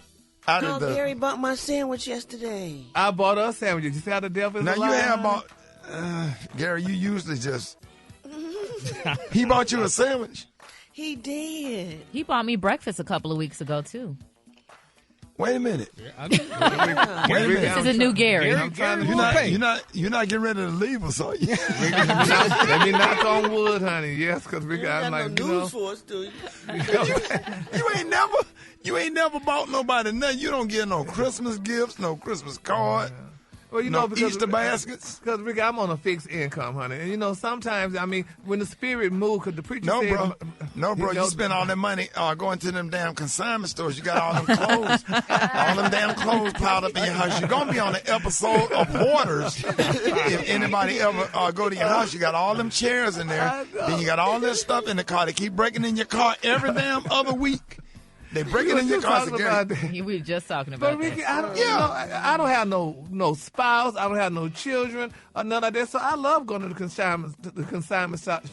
Gary bought my sandwich yesterday.
I bought us sandwiches. You see how the devil is alive?
Now you have bought. Gary, you usually just. He bought you a sandwich.
He did.
He bought me breakfast a couple of weeks ago too.
Wait a minute.
This is a new Gary.
You're not getting ready to leave us, are you?
Let me knock on wood, honey. Yes, because we got
no news for us, do you?
You ain't never bought nobody nothing. You don't get no Christmas gifts, no Christmas card.
Well, you
No
know, because
Easter baskets?
Because, Ricky, I'm on a fixed income, honey. And, you know, sometimes, I mean, when the spirit moves, because the preacher
No,
said...
bro. You spend all that money going to them damn consignment stores. You got all them clothes, all them damn clothes piled up in your house. You're going to be on an episode of Hoarders. If anybody ever go to your house, you got all them chairs in there. Then you got all this stuff in the car. They keep breaking in your car every damn other week. They break it in your car.
We were just talking about
But Ricky,
that.
I don't have no spouse. I don't have no children or none of that. So I love going to the consignment shop.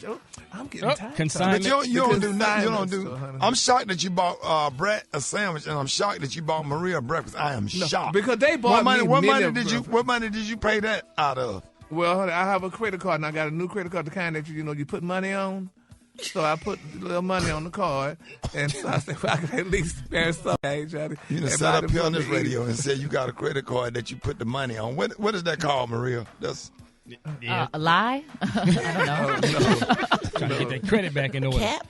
I'm getting tired.
Consignment.
But you don't do nothing. You don't do.
Store,
I'm shocked that you bought Brett a sandwich, and I'm shocked that you bought Maria breakfast. I am shocked
because they bought
What money did you pay that out of?
Well, honey, I have a credit card, and I got a new credit card, the kind that you put money on. So I put a little money on the card, and so I said, well, I can at least spare some.
You done sat up here on this radio and said you got a credit card that you put the money on. What is that called, Maria? That's
a lie? I don't know.
Trying to get that credit back in order.
Cap?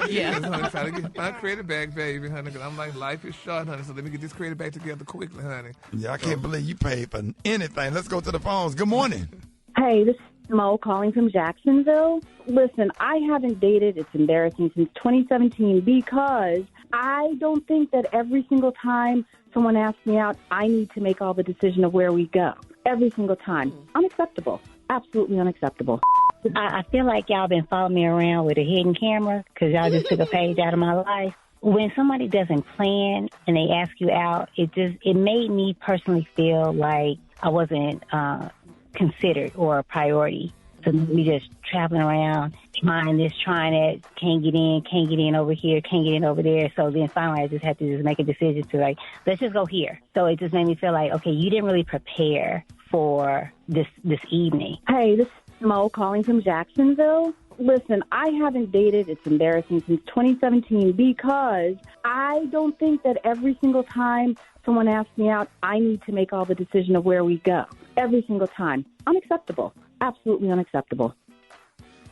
Yeah.
Honey, trying to get my credit back, baby, honey, because I'm like, life is short, honey, so let me get this credit back together quickly, honey.
Yeah, I can't believe you paid for anything. Let's go to the phones. Good morning.
Hey, this is Mo calling from Jacksonville. Listen, I haven't dated, it's embarrassing, since 2017 because I don't think that every single time someone asks me out, I need to make all the decision of where we go. Every single time. Unacceptable. Absolutely unacceptable.
I feel like y'all been following me around with a hidden camera because y'all just took a page out of my life. When somebody doesn't plan and they ask you out, it made me personally feel like I wasn't considered or a priority. So we just traveling around, trying this, trying that, can't get in over here, can't get in over there. So then finally I just had to make a decision to let's just go here. So it just made me feel like, okay, you didn't really prepare for this evening.
Hey, this is Mo calling from Jacksonville. Listen, I haven't dated, it's embarrassing, since 2017 because I don't think that every single time someone asks me out, I need to make all the decision of where we go. Every single time. Unacceptable. Absolutely unacceptable.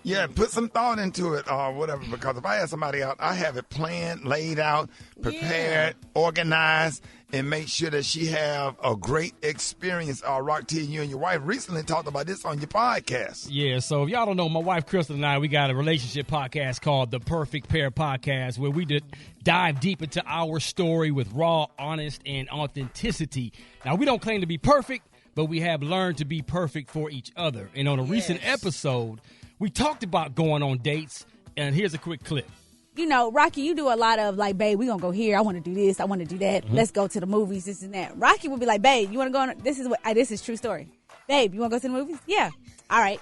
Yeah, put some thought into it or whatever, because if I ask somebody out, I have it planned, laid out, prepared, organized, and make sure that she have a great experience. Rock T, you and your wife recently talked about this on your podcast.
Yeah, so if y'all don't know, my wife Crystal and I, we got a relationship podcast called The Perfect Pair Podcast, where we dive deep into our story with raw, honest, and authenticity. Now, we don't claim to be perfect, but we have learned to be perfect for each other. And on a recent episode, we talked about going on dates, and here's a quick clip.
You know, Rocky, you do a lot of like, babe, we gonna go here. I want to do this. I want to do that.
Mm-hmm.
Let's go to the movies, this and that. Rocky would be like, babe, you want to go on? This is true story. Babe, you want to go to the movies? Yeah. All right.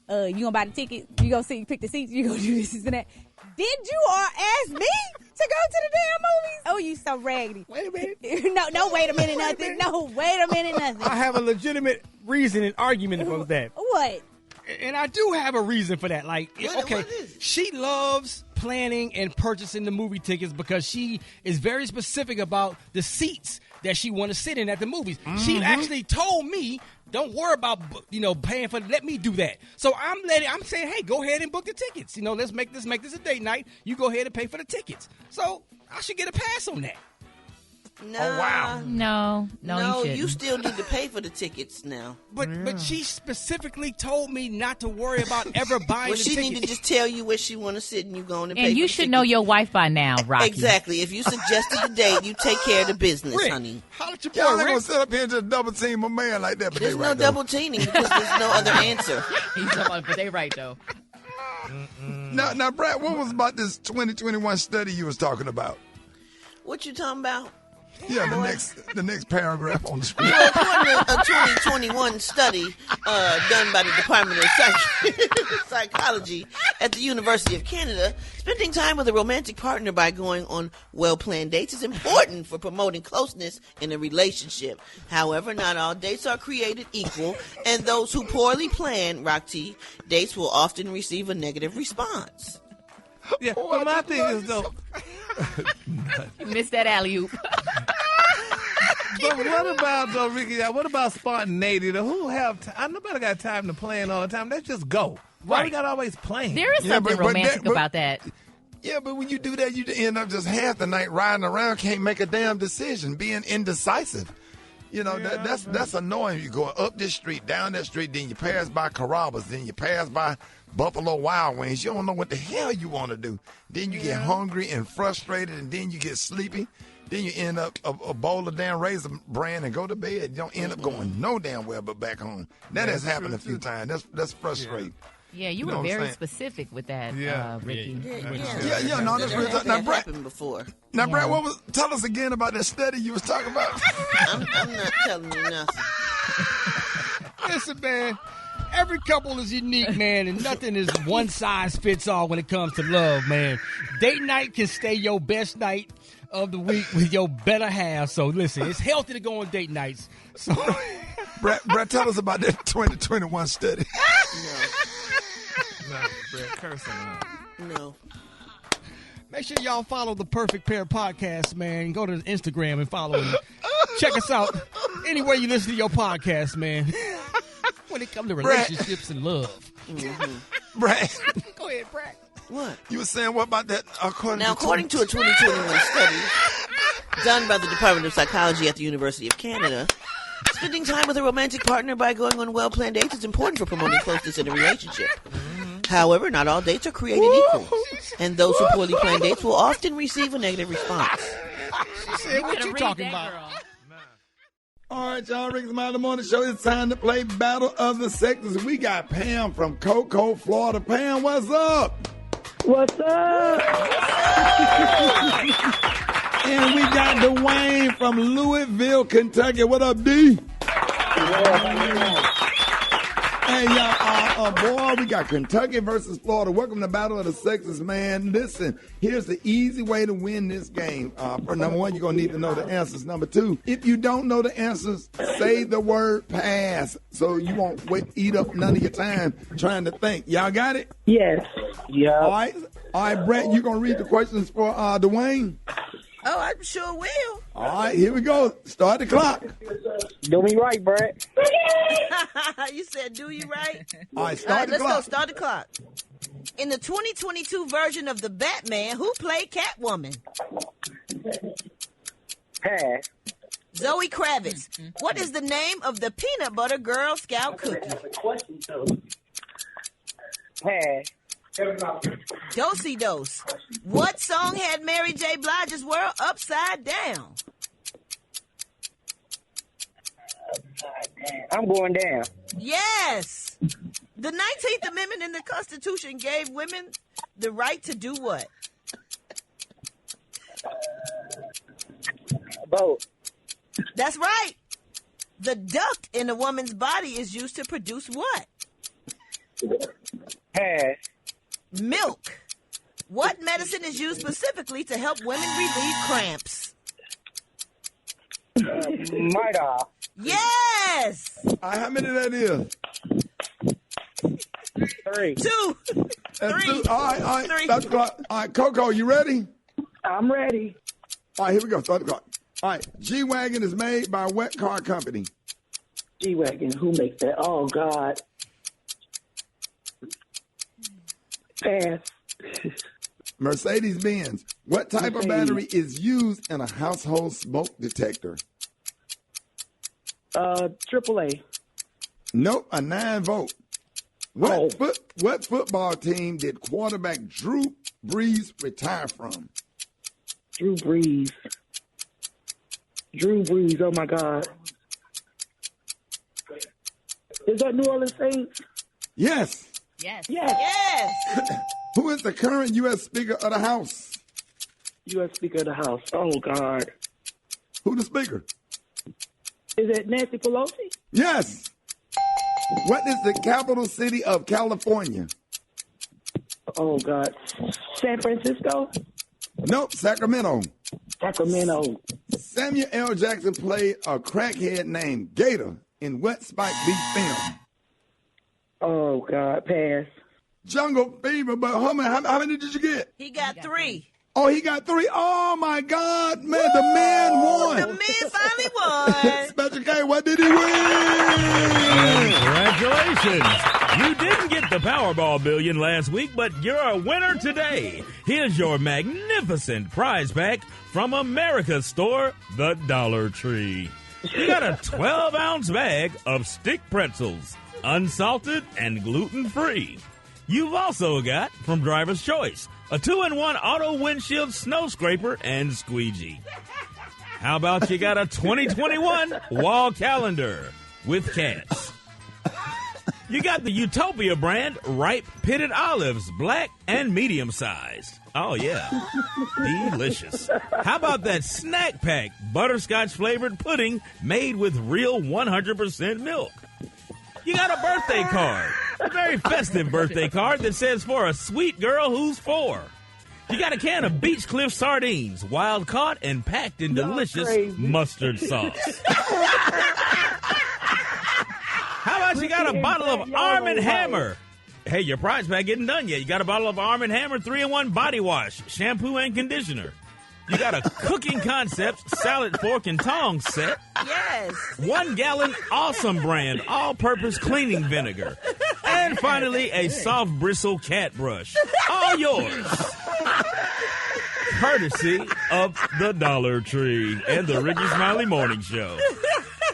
You gonna buy the ticket? You gonna pick the seats? You gonna do this and that? Did you ask me to go to the damn movies? Oh, you so raggedy.
Wait a minute.
No, wait a minute, nothing. No, wait a minute, nothing.
I have a legitimate reason and argument for that.
What?
And I do have a reason for that. Like, okay, she loves planning and purchasing the movie tickets because she is very specific about the seats that she want to sit in at the movies. Mm-hmm. She actually told me, don't worry about, paying for it. Let me do that. So I'm saying, hey, go ahead and book the tickets. Let's make this a date night. You go ahead and pay for the tickets. So I should get a pass on that.
No.
Oh, wow.
No,
you still need to pay for the tickets now.
But she specifically told me not to worry about ever buying the tickets.
She need to just tell you where she want to sit and you go on and pay
And you
for the
should
tickets.
know your wife by now, Rocky.
Exactly. If you suggested the date, you take care of the business,
Rick,
honey.
Holler at your
Y'all
boy,
ain't
Rick.
gonna sit up here and just double team my man like that. But
There's
they
no
right,
double teaming because there's no other answer.
But they right, though.
Now, Brad, what was about this 2021 study you was talking about?
What you talking about?
Yeah, the next paragraph on the screen.
Well, according to a 2021 study done by the Department of Psychology at the University of Canada, spending time with a romantic partner by going on well-planned dates is important for promoting closeness in a relationship. However, not all dates are created equal, and those who poorly plan, Rocky, dates will often receive a negative response.
Yeah, but my thing is, though...
You missed that alley-oop.
But what about, though, Ricky, what about spontaneity? Who have time? Nobody got time to plan all the time. Let's just go. Why we got to always plan?
There is something romantic about that.
Yeah, but when you do that, you end up just half the night riding around, can't make a damn decision, being indecisive. You know, that's annoying. You go up this street, down that street, then you pass by Carrabba's, then you pass by Buffalo Wild Wings. You don't know what the hell you want to do. Then you get hungry and frustrated, and then you get sleepy. Then you end up a bowl of damn Raisin Bran and go to bed. You don't end up going no damn well but back home. That has happened a few times. That's frustrating.
Yeah, you were very specific with that, Ricky.
No, that's real. Now, Brett,
happened before.
Now, Brett, tell us again about that study you was talking about.
I'm not telling you nothing.
Listen, man, every couple is unique, man, and nothing is one size fits all when it comes to love, man. Date night can stay your best night of the week with your better half. So, listen, it's healthy to go on date nights. So,
Brett, tell us about that 2021 study.
No, Brett, cursing.
No.
Make sure y'all follow the Perfect Pair podcast, man. Go to Instagram and follow it. Check us out anywhere you listen to your podcast, man. When it comes to relationships and love.
Brett.
Go ahead, Brett.
What?
You were saying what about that? According
to a 2021 study done by the Department of Psychology at the University of Canada, spending time with a romantic partner by going on well-planned dates is important for promoting closeness in a relationship. However, not all dates are created equal, and those who poorly plan dates will often receive a negative response.
She said, what you talking about?
All right, y'all, Rickey Smiley Morning Show. It's time to play Battle of the Sexes. We got Pam from Cocoa, Florida. Pam, what's up?
What's up?
And we got Dwayne from Louisville, Kentucky. What up, D? Hey, y'all, boy, we got Kentucky versus Florida. Welcome to Battle of the Sexes, man. Listen, here's the easy way to win this game. For number one, you're going to need to know the answers. Number two, if you don't know the answers, say the word pass so you won't eat up none of your time trying to think. Y'all got it?
Yes. Yeah.
All right, Brett, you going to read the questions for Dwayne?
Oh, I sure will.
All right, here we go. Start the clock.
Do me right, Brett.
You said, do you right?
All right, start the clock.
Let's go. Start the clock. In the 2022 version of The Batman, who played Catwoman?
Pass.
Zoe Kravitz. What is the name of the peanut butter Girl Scout cookie?
Pass.
Dosey Dose. What song had Mary J. Blige's world upside down?
I'm going down.
Yes. The 19th Amendment in the Constitution gave women the right to do what?
Vote.
That's right. The duct in a woman's body is used to produce what?
Pass.
Milk. What medicine is used specifically to help women relieve cramps?
Midol.
Yes.
How many that is?
3.
2.
That's
3.
2. All right.
3.
Start the clock. All right, Coco, you ready?
I'm ready.
All right, here we go. Start the clock. All right, G-Wagon is made by what car company?
G-Wagon, who makes that? Oh, God. Pass.
Mercedes-Benz. What type of battery is used in a household smoke detector?
AAA.
Nope, a 9-volt. What football team did quarterback Drew Brees retire from?
Drew Brees. Oh, my God. Is that New Orleans Saints?
Yes.
Yes.
Who is the current U.S. Speaker of the House?
U.S. Speaker of the House. Oh, God.
Who the Speaker?
Is it Nancy Pelosi?
Yes. What is the capital city of California?
Oh, God. San Francisco?
Nope, Sacramento.
Samuel
L. Jackson played a crackhead named Gator in what Spike Lee film?
Oh, God. Pass.
Jungle Fever, but how many did you get?
He got 3.
Oh, he got 3. Oh, my God, man, the man won.
The man finally won.
Special K, what did he win?
Congratulations. You didn't get the Powerball billion last week, but you're a winner today. Here's your magnificent prize pack from America's store, the Dollar Tree. You got a 12-ounce bag of stick pretzels, unsalted and gluten-free. You've also got, from Driver's Choice, a 2-in-1 auto windshield snow scraper and squeegee. How about you got a 2021 wall calendar with cats? You got the Utopia brand ripe pitted olives, black and medium sized. Oh, yeah. Delicious. How about that snack pack butterscotch flavored pudding made with real 100% milk? You got a birthday card, a very festive birthday card that says for a sweet girl who's 4. You got a can of Beach Cliff sardines, wild caught and packed in delicious mustard sauce. How about you got a bottle of Arm & Hammer? Hey, your prize pack isn't done yet. You got a bottle of Arm & Hammer 3-in-1 body wash, shampoo, and conditioner. You got a Cooking Concepts salad fork and tongs set.
Yes.
1 gallon Awesome brand all-purpose cleaning vinegar. And finally, a soft bristle cat brush. All yours. Courtesy of the Dollar Tree and the Rickey Smiley Morning Show.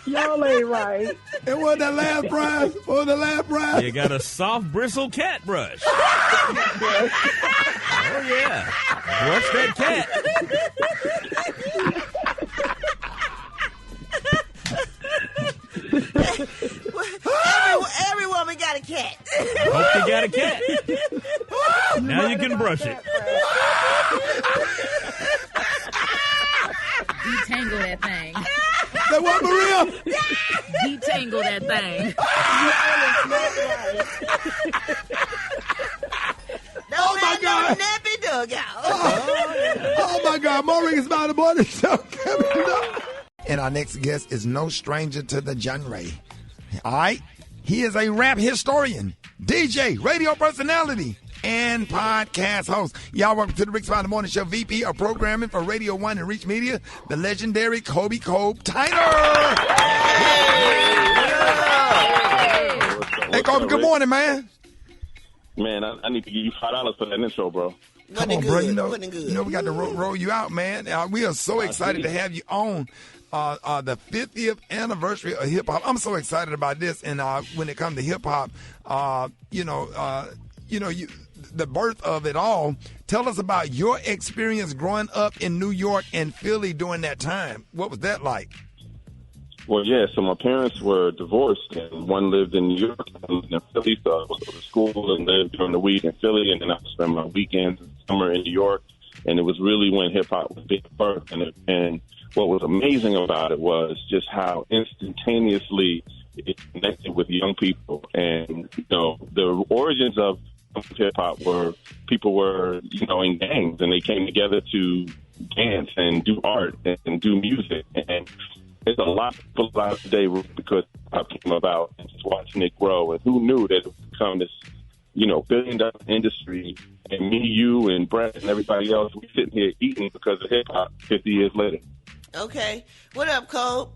Y'all ain't right.
And what the last prize? What the last prize?
You got a soft bristle cat brush. Oh, yeah. Brush that cat.
Every woman got a cat.
Hope you got a cat. Now you can brush it.
Detangle that thing.
That what, Maria?
Detangle that thing.
Oh, my God.
Nappy dugout.
Oh, my God. More Rickey Smiley Morning Show coming up. And our next guest is no stranger to the genre. All right? He is a rap historian, DJ, radio personality, and podcast host. Y'all welcome to the Rickey Smiley Morning Show, VP of Programming for Radio 1 and Reach Media, the legendary Kobe Tyner. Hey, Kobe, good morning, man.
Man, I need to give you $5 for that intro, bro.
Come on, bro. You know we got to roll you out, man. We are so excited to have you on the 50th anniversary of hip hop. I'm so excited about this. And when it comes to hip hop, the birth of it all. Tell us about your experience growing up in New York and Philly during that time. What was that like?
Well, yeah, so my parents were divorced, and one lived in New York and one lived in Philly, so I would go to school and live during the week in Philly, and then I would spend my weekends in summer in New York, and it was really when hip-hop was being birthed, and what was amazing about it was just how instantaneously it connected with young people, and, the origins of hip-hop were people were, in gangs, and they came together to dance and do art and do music, and there's a lot of people out today because hip-hop came about and just watching it grow. And who knew that it would become this, billion-dollar industry, and me, you, and Brett, and everybody else, we sitting here eating because of hip-hop 50 years later.
Okay. What up, Cole?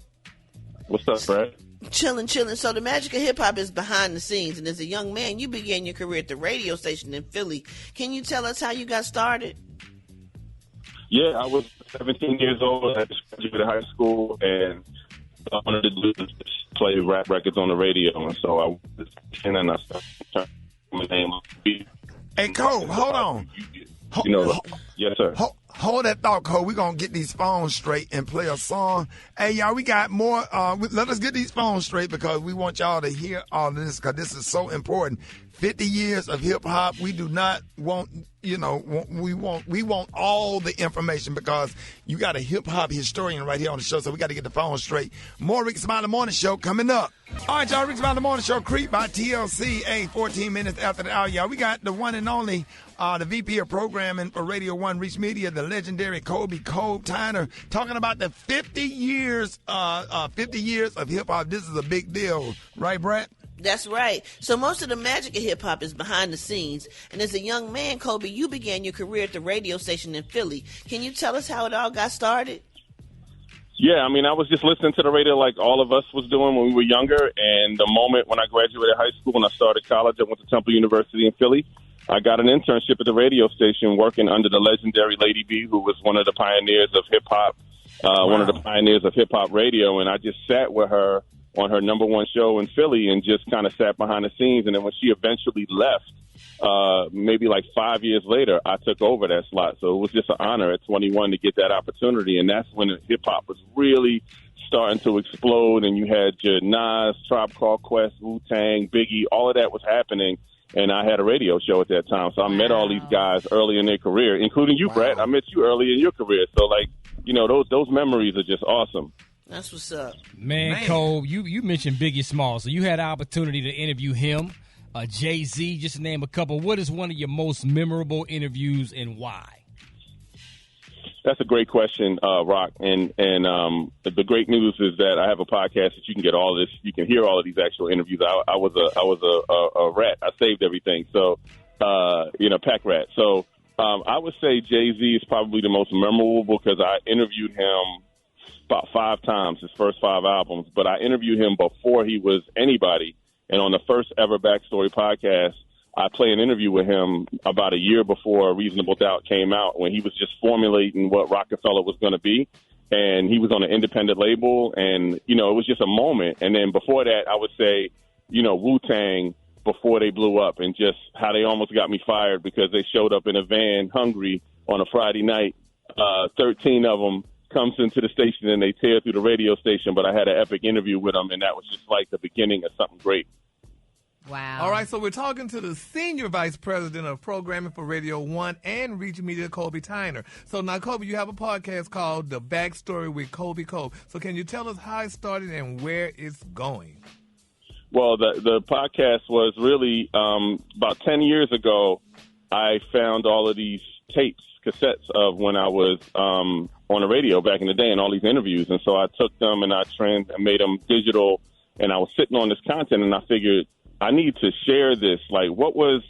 What's up, Brett?
Chilling. So the magic of hip-hop is behind the scenes. And as a young man, you began your career at the radio station in Philly. Can you tell us how you got started?
Yeah, I was 17 years old. I just graduated high school, and I wanted to do is just play rap records on the radio. And so I started turning my name up.
Hey, Cole, hold on.
Yes, sir.
Hold that thought, Cole. We're going to get these phones straight and play a song. Hey, y'all, we got more. Let us get these phones straight because we want y'all to hear all of this because this is so important. 50 years of hip-hop. We do not want, we want all the information because you got a hip-hop historian right here on the show, so we got to get the phone straight. More Rickey Smiley Morning Show coming up. All right, y'all, Rickey Smiley Morning Show, Creep by TLC, 14 minutes after the hour, y'all. We got the one and only, the VP of Programming for Radio 1 Reach Media, the legendary Kobe Tyner, talking about the 50 years of hip-hop. This is a big deal. Right, Brett?
That's right. So most of the magic of hip-hop is behind the scenes. And as a young man, Kobe, you began your career at the radio station in Philly. Can you tell us how it all got started?
Yeah, I mean, I was just listening to the radio like all of us was doing when we were younger. And the moment when I graduated high school and I started college, I went to Temple University in Philly. I got an internship at the radio station working under the legendary Lady B, who was one of the pioneers of hip-hop one of the pioneers of hip-hop radio, and I just sat with her on her number one show in Philly and just kind of sat behind the scenes. And then when she eventually left, maybe like 5 years later, I took over that slot. So it was just an honor at 21 to get that opportunity, and that's when hip-hop was really starting to explode, and you had your Nas, Tribe Called Quest, Wu-Tang, Biggie, all of that was happening. And I had a radio show at that time. So I met all these guys early in their career, including you, Brett. I met you early in your career. So, like, you know, those memories are just awesome.
That's what's up.
Man, Cole, you mentioned Biggie Smalls. So you had the opportunity to interview him, Jay-Z, just to name a couple. What is one of your most memorable interviews and why?
That's a great question, Rock. And the great news is that I have a podcast that you can get all this. You can hear all of these actual interviews. I was a rat. I saved everything. So, pack rat. So I would say Jay-Z is probably the most memorable because I interviewed him about 5 times, his first 5 albums. But I interviewed him before he was anybody. And on the first ever Backstory podcast, I played an interview with him about a year before Reasonable Doubt came out when he was just formulating what Rockefeller was going to be. And he was on an independent label. And, you know, it was just a moment. And then before that, I would say, you know, Wu-Tang before they blew up and just how they almost got me fired because they showed up in a van hungry on a Friday night. 13 of them comes into the station and they tear through the radio station. But I had an epic interview with them, and that was just like the beginning of something great.
Wow.
All right, so we're talking to the Senior Vice President of Programming for Radio 1 and Reach Media, Kobe Tyner. So now, Kobe, you have a podcast called The Backstory with Kobe Cole. So can you tell us how it started and where it's going?
Well, the podcast was really about 10 years ago, I found all of these tapes, cassettes of when I was on the radio back in the day and all these interviews. And so I took them and I made them digital, and I was sitting on this content, and I figured, I need to share this. Like, what was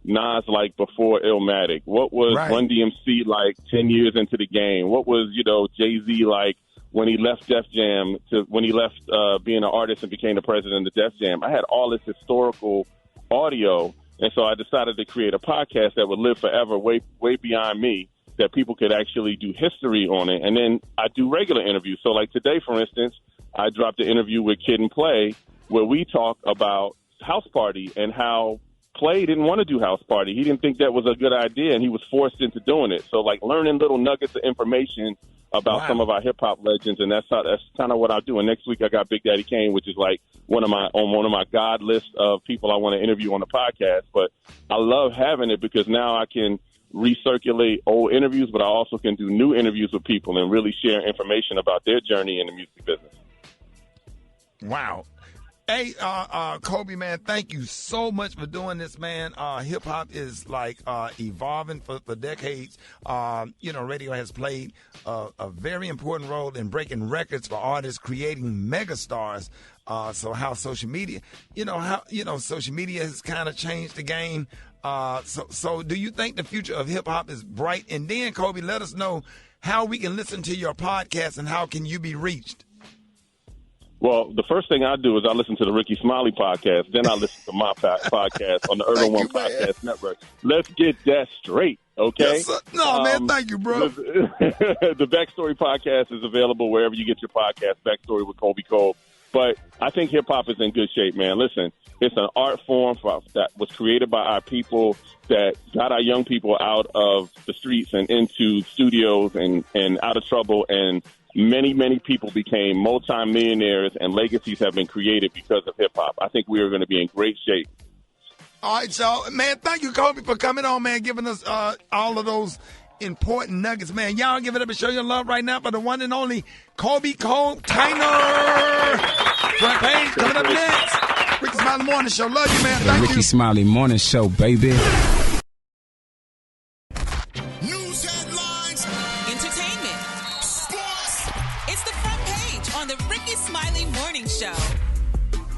Nas like before Illmatic? What was Run DMC like 10 years into the game? What was, you know, Jay-Z like when he left Def Jam when he left being an artist and became the president of Def Jam? I had all this historical audio, and so I decided to create a podcast that would live forever, way beyond me, that people could actually do history on it. And then I do regular interviews. So like today, for instance, I dropped an interview with Kid and Play where we talk about House Party and how Play didn't want to do House Party. He didn't think that was a good idea, and he was forced into doing it. So, like, learning little nuggets of information about some of our hip hop legends, and that's kind of what I do. And next week I got Big Daddy Kane, which is like on one of my God list of people I want to interview on the podcast. But I love having it because now I can recirculate old interviews, but I also can do new interviews with people and really share information about their journey in the music business.
Wow. Hey, Kobe, man, thank you so much for doing this, man. Hip-hop is, like, evolving for decades. Radio has played a very important role in breaking records for artists, creating megastars. So how social media, social media has kind of changed the game. So do you think the future of hip-hop is bright? And then, Kobe, let us know how we can listen to your podcast and how can you be reached.
Well, the first thing I do is I listen to the Rickey Smiley podcast. Then I listen to my podcast on the Urban One Podcast Network. Let's get that straight, okay?
Yes, sir. No, man, thank you, bro.
The Backstory podcast is available wherever you get your podcast, Backstory with Kobe Cole. But I think hip-hop is in good shape, man. Listen, it's an art form that was created by our people that got our young people out of the streets and into studios and out of trouble, and many, many people became multi-millionaires, and legacies have been created because of hip-hop. I think we are going to be in great shape.
All right, so, man, thank you, Kobe, for coming on, man, giving us all of those important nuggets, man. Y'all give it up and show your love right now for the one and only Kobe Cole Tyner. Front page coming up next. Rickey Smiley Morning Show. Love you, man. Thank you.
Rickey Smiley Morning Show, baby.
It's the front page on the Rickey Smiley Morning Show.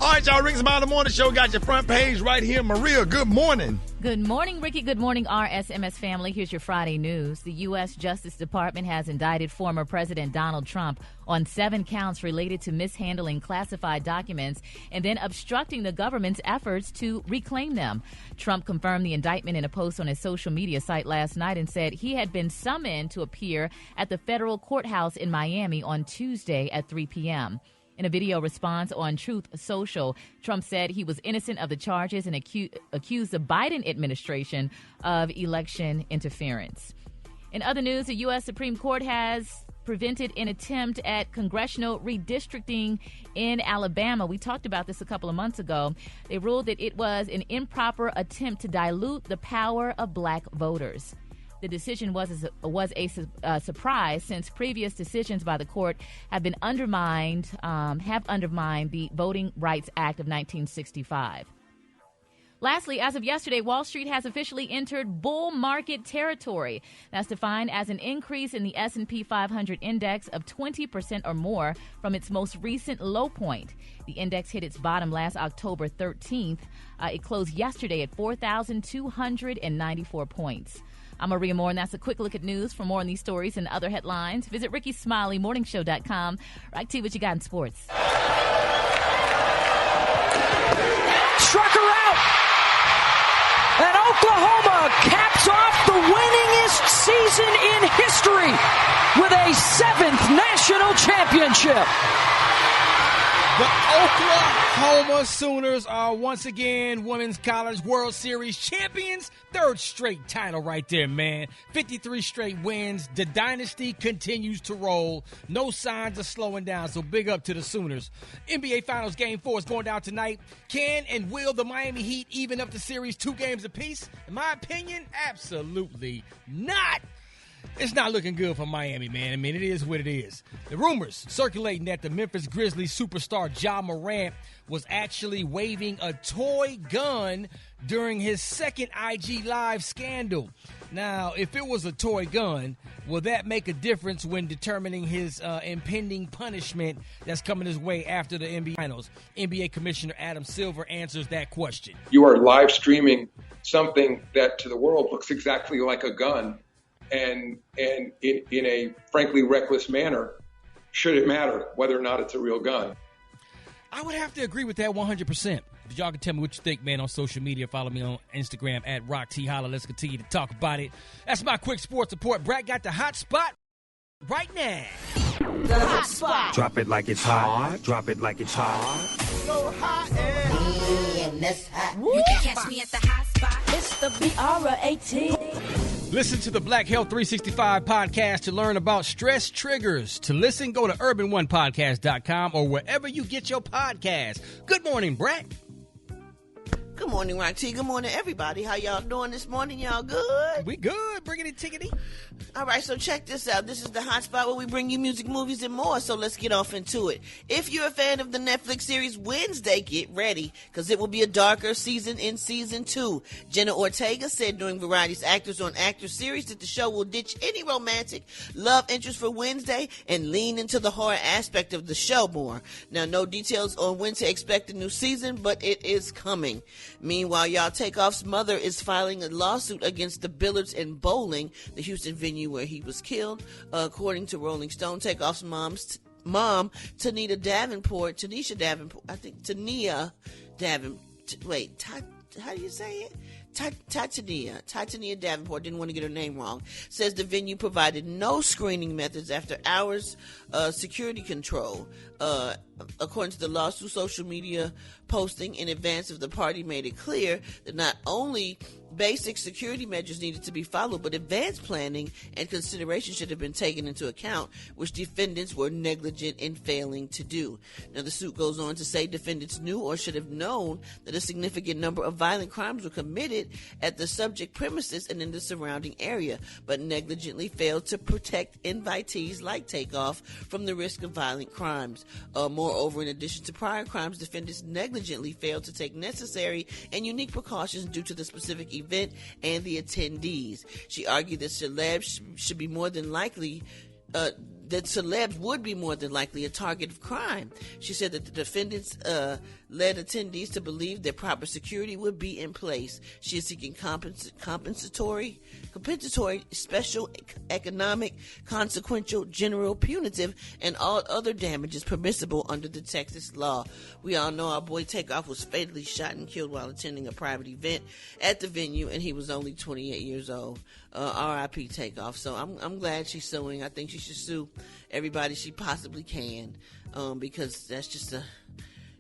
All right, y'all. Rickey Smiley Morning Show got your front page right here. Maria, good morning.
Good morning, Ricky. Good morning, RSMS family. Here's your Friday news. The U.S. Justice Department has indicted former President Donald Trump on 7 counts related to mishandling classified documents and then obstructing the government's efforts to reclaim them. Trump confirmed the indictment in a post on his social media site last night and said he had been summoned to appear at the federal courthouse in Miami on Tuesday at 3 p.m. In a video response on Truth Social, Trump said he was innocent of the charges and accused the Biden administration of election interference. In other news, the U.S. Supreme Court has prevented an attempt at congressional redistricting in Alabama. We talked about this a couple of months ago. They ruled that it was an improper attempt to dilute the power of black voters. The decision was a surprise since previous decisions by the court have undermined the Voting Rights Act of 1965. Lastly, as of yesterday, Wall Street has officially entered bull market territory. That's defined as an increase in the S&P 500 index of 20% or more from its most recent low point. The index hit its bottom last October 13th. It closed yesterday at 4,294 points. I'm Maria Moore, and that's a quick look at news. For more on these stories and other headlines, visit RickeySmileyMorningShow.com. Right, T, what you got in sports?
Struck her out! And Oklahoma caps off the winningest season in history with a 7th national championship.
The Oklahoma Sooners are once again Women's College World Series champions. 3rd straight title right there, man. 53 straight wins. The dynasty continues to roll. No signs of slowing down, so big up to the Sooners. NBA Finals Game 4 is going down tonight. Can and will the Miami Heat even up the series 2 games apiece? In my opinion, absolutely not. It's not looking good for Miami, man. I mean, it is what it is. The rumors circulating that the Memphis Grizzlies superstar Ja Morant was actually waving a toy gun during his second IG Live scandal. Now, if it was a toy gun, will that make a difference when determining his impending punishment that's coming his way after the NBA Finals? NBA Commissioner Adam Silver answers that question.
You are live streaming something that to the world looks exactly like a gun. And in a frankly reckless manner, should it matter whether or not it's a real gun?
I would have to agree with that 100%. Y'all can tell me what you think, man, on social media. Follow me on Instagram at RockTHolla. Let's continue to talk about it. That's my quick sports report. Brad got the hot spot right now.
The hot spot.
Drop it like it's hot. Drop it like it's hot.
So hot and that's hot.
You can catch me at the hot spot.
It's the BR18.
Listen to the Black Health 365 podcast to learn about stress triggers. To listen, go to urban1podcast.com or wherever you get your podcast. Good morning, Brad.
Good morning, Rock T. Good morning, everybody. How y'all doing this morning? Y'all good?
We good. Bringing it tickety.
All right, so check this out. This is the hot spot where we bring you music, movies, and more. So let's get off into it. If you're a fan of the Netflix series Wednesday, get ready, because it will be a darker season in season 2. Jenna Ortega said during Variety's Actors on Actors series that the show will ditch any romantic love interest for Wednesday and lean into the horror aspect of the show more. Now, no details on when to expect a new season, but it is coming. Meanwhile, y'all, Takeoff's mother is filing a lawsuit against the Billards in Bowling, the Houston venue where he was killed. According to Rolling Stone, Takeoff's mom, Tanisha Davenport, how do you say it? Titania Davenport, didn't want to get her name wrong, says the venue provided no screening methods after hours security control. According to the lawsuit, social media posting in advance of the party made it clear that not only basic security measures needed to be followed, but advanced planning and consideration should have been taken into account, which defendants were negligent in failing to do. Now, the suit goes on to say defendants knew or should have known that a significant number of violent crimes were committed at the subject premises and in the surrounding area, but negligently failed to protect invitees like Takeoff from the risk of violent crimes. Moreover, in addition to prior crimes, defendants negligently failed to take necessary and unique precautions due to the specific event and the attendees. She argued that celebs should be more than likely that celebs would be more than likely a target of crime. She said that the defendants led attendees to believe that proper security would be in place. She is seeking compensatory, special economic, consequential, general, punitive, and all other damages permissible under the Texas law. We all know our boy Takeoff was fatally shot and killed while attending a private event at the venue, and he was only 28 years old. R.I.P. Takeoff. So I'm glad she's suing. I think she should sue everybody she possibly can, because that's just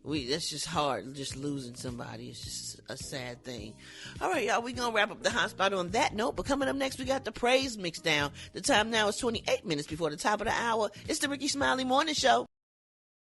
that's just hard, just losing somebody. It's just a sad thing. All right, y'all, we're going to wrap up the hot spot on that note, but coming up next, we got the praise mix down. The time now is 28 minutes before the top of the hour. It's the Rickey Smiley Morning Show.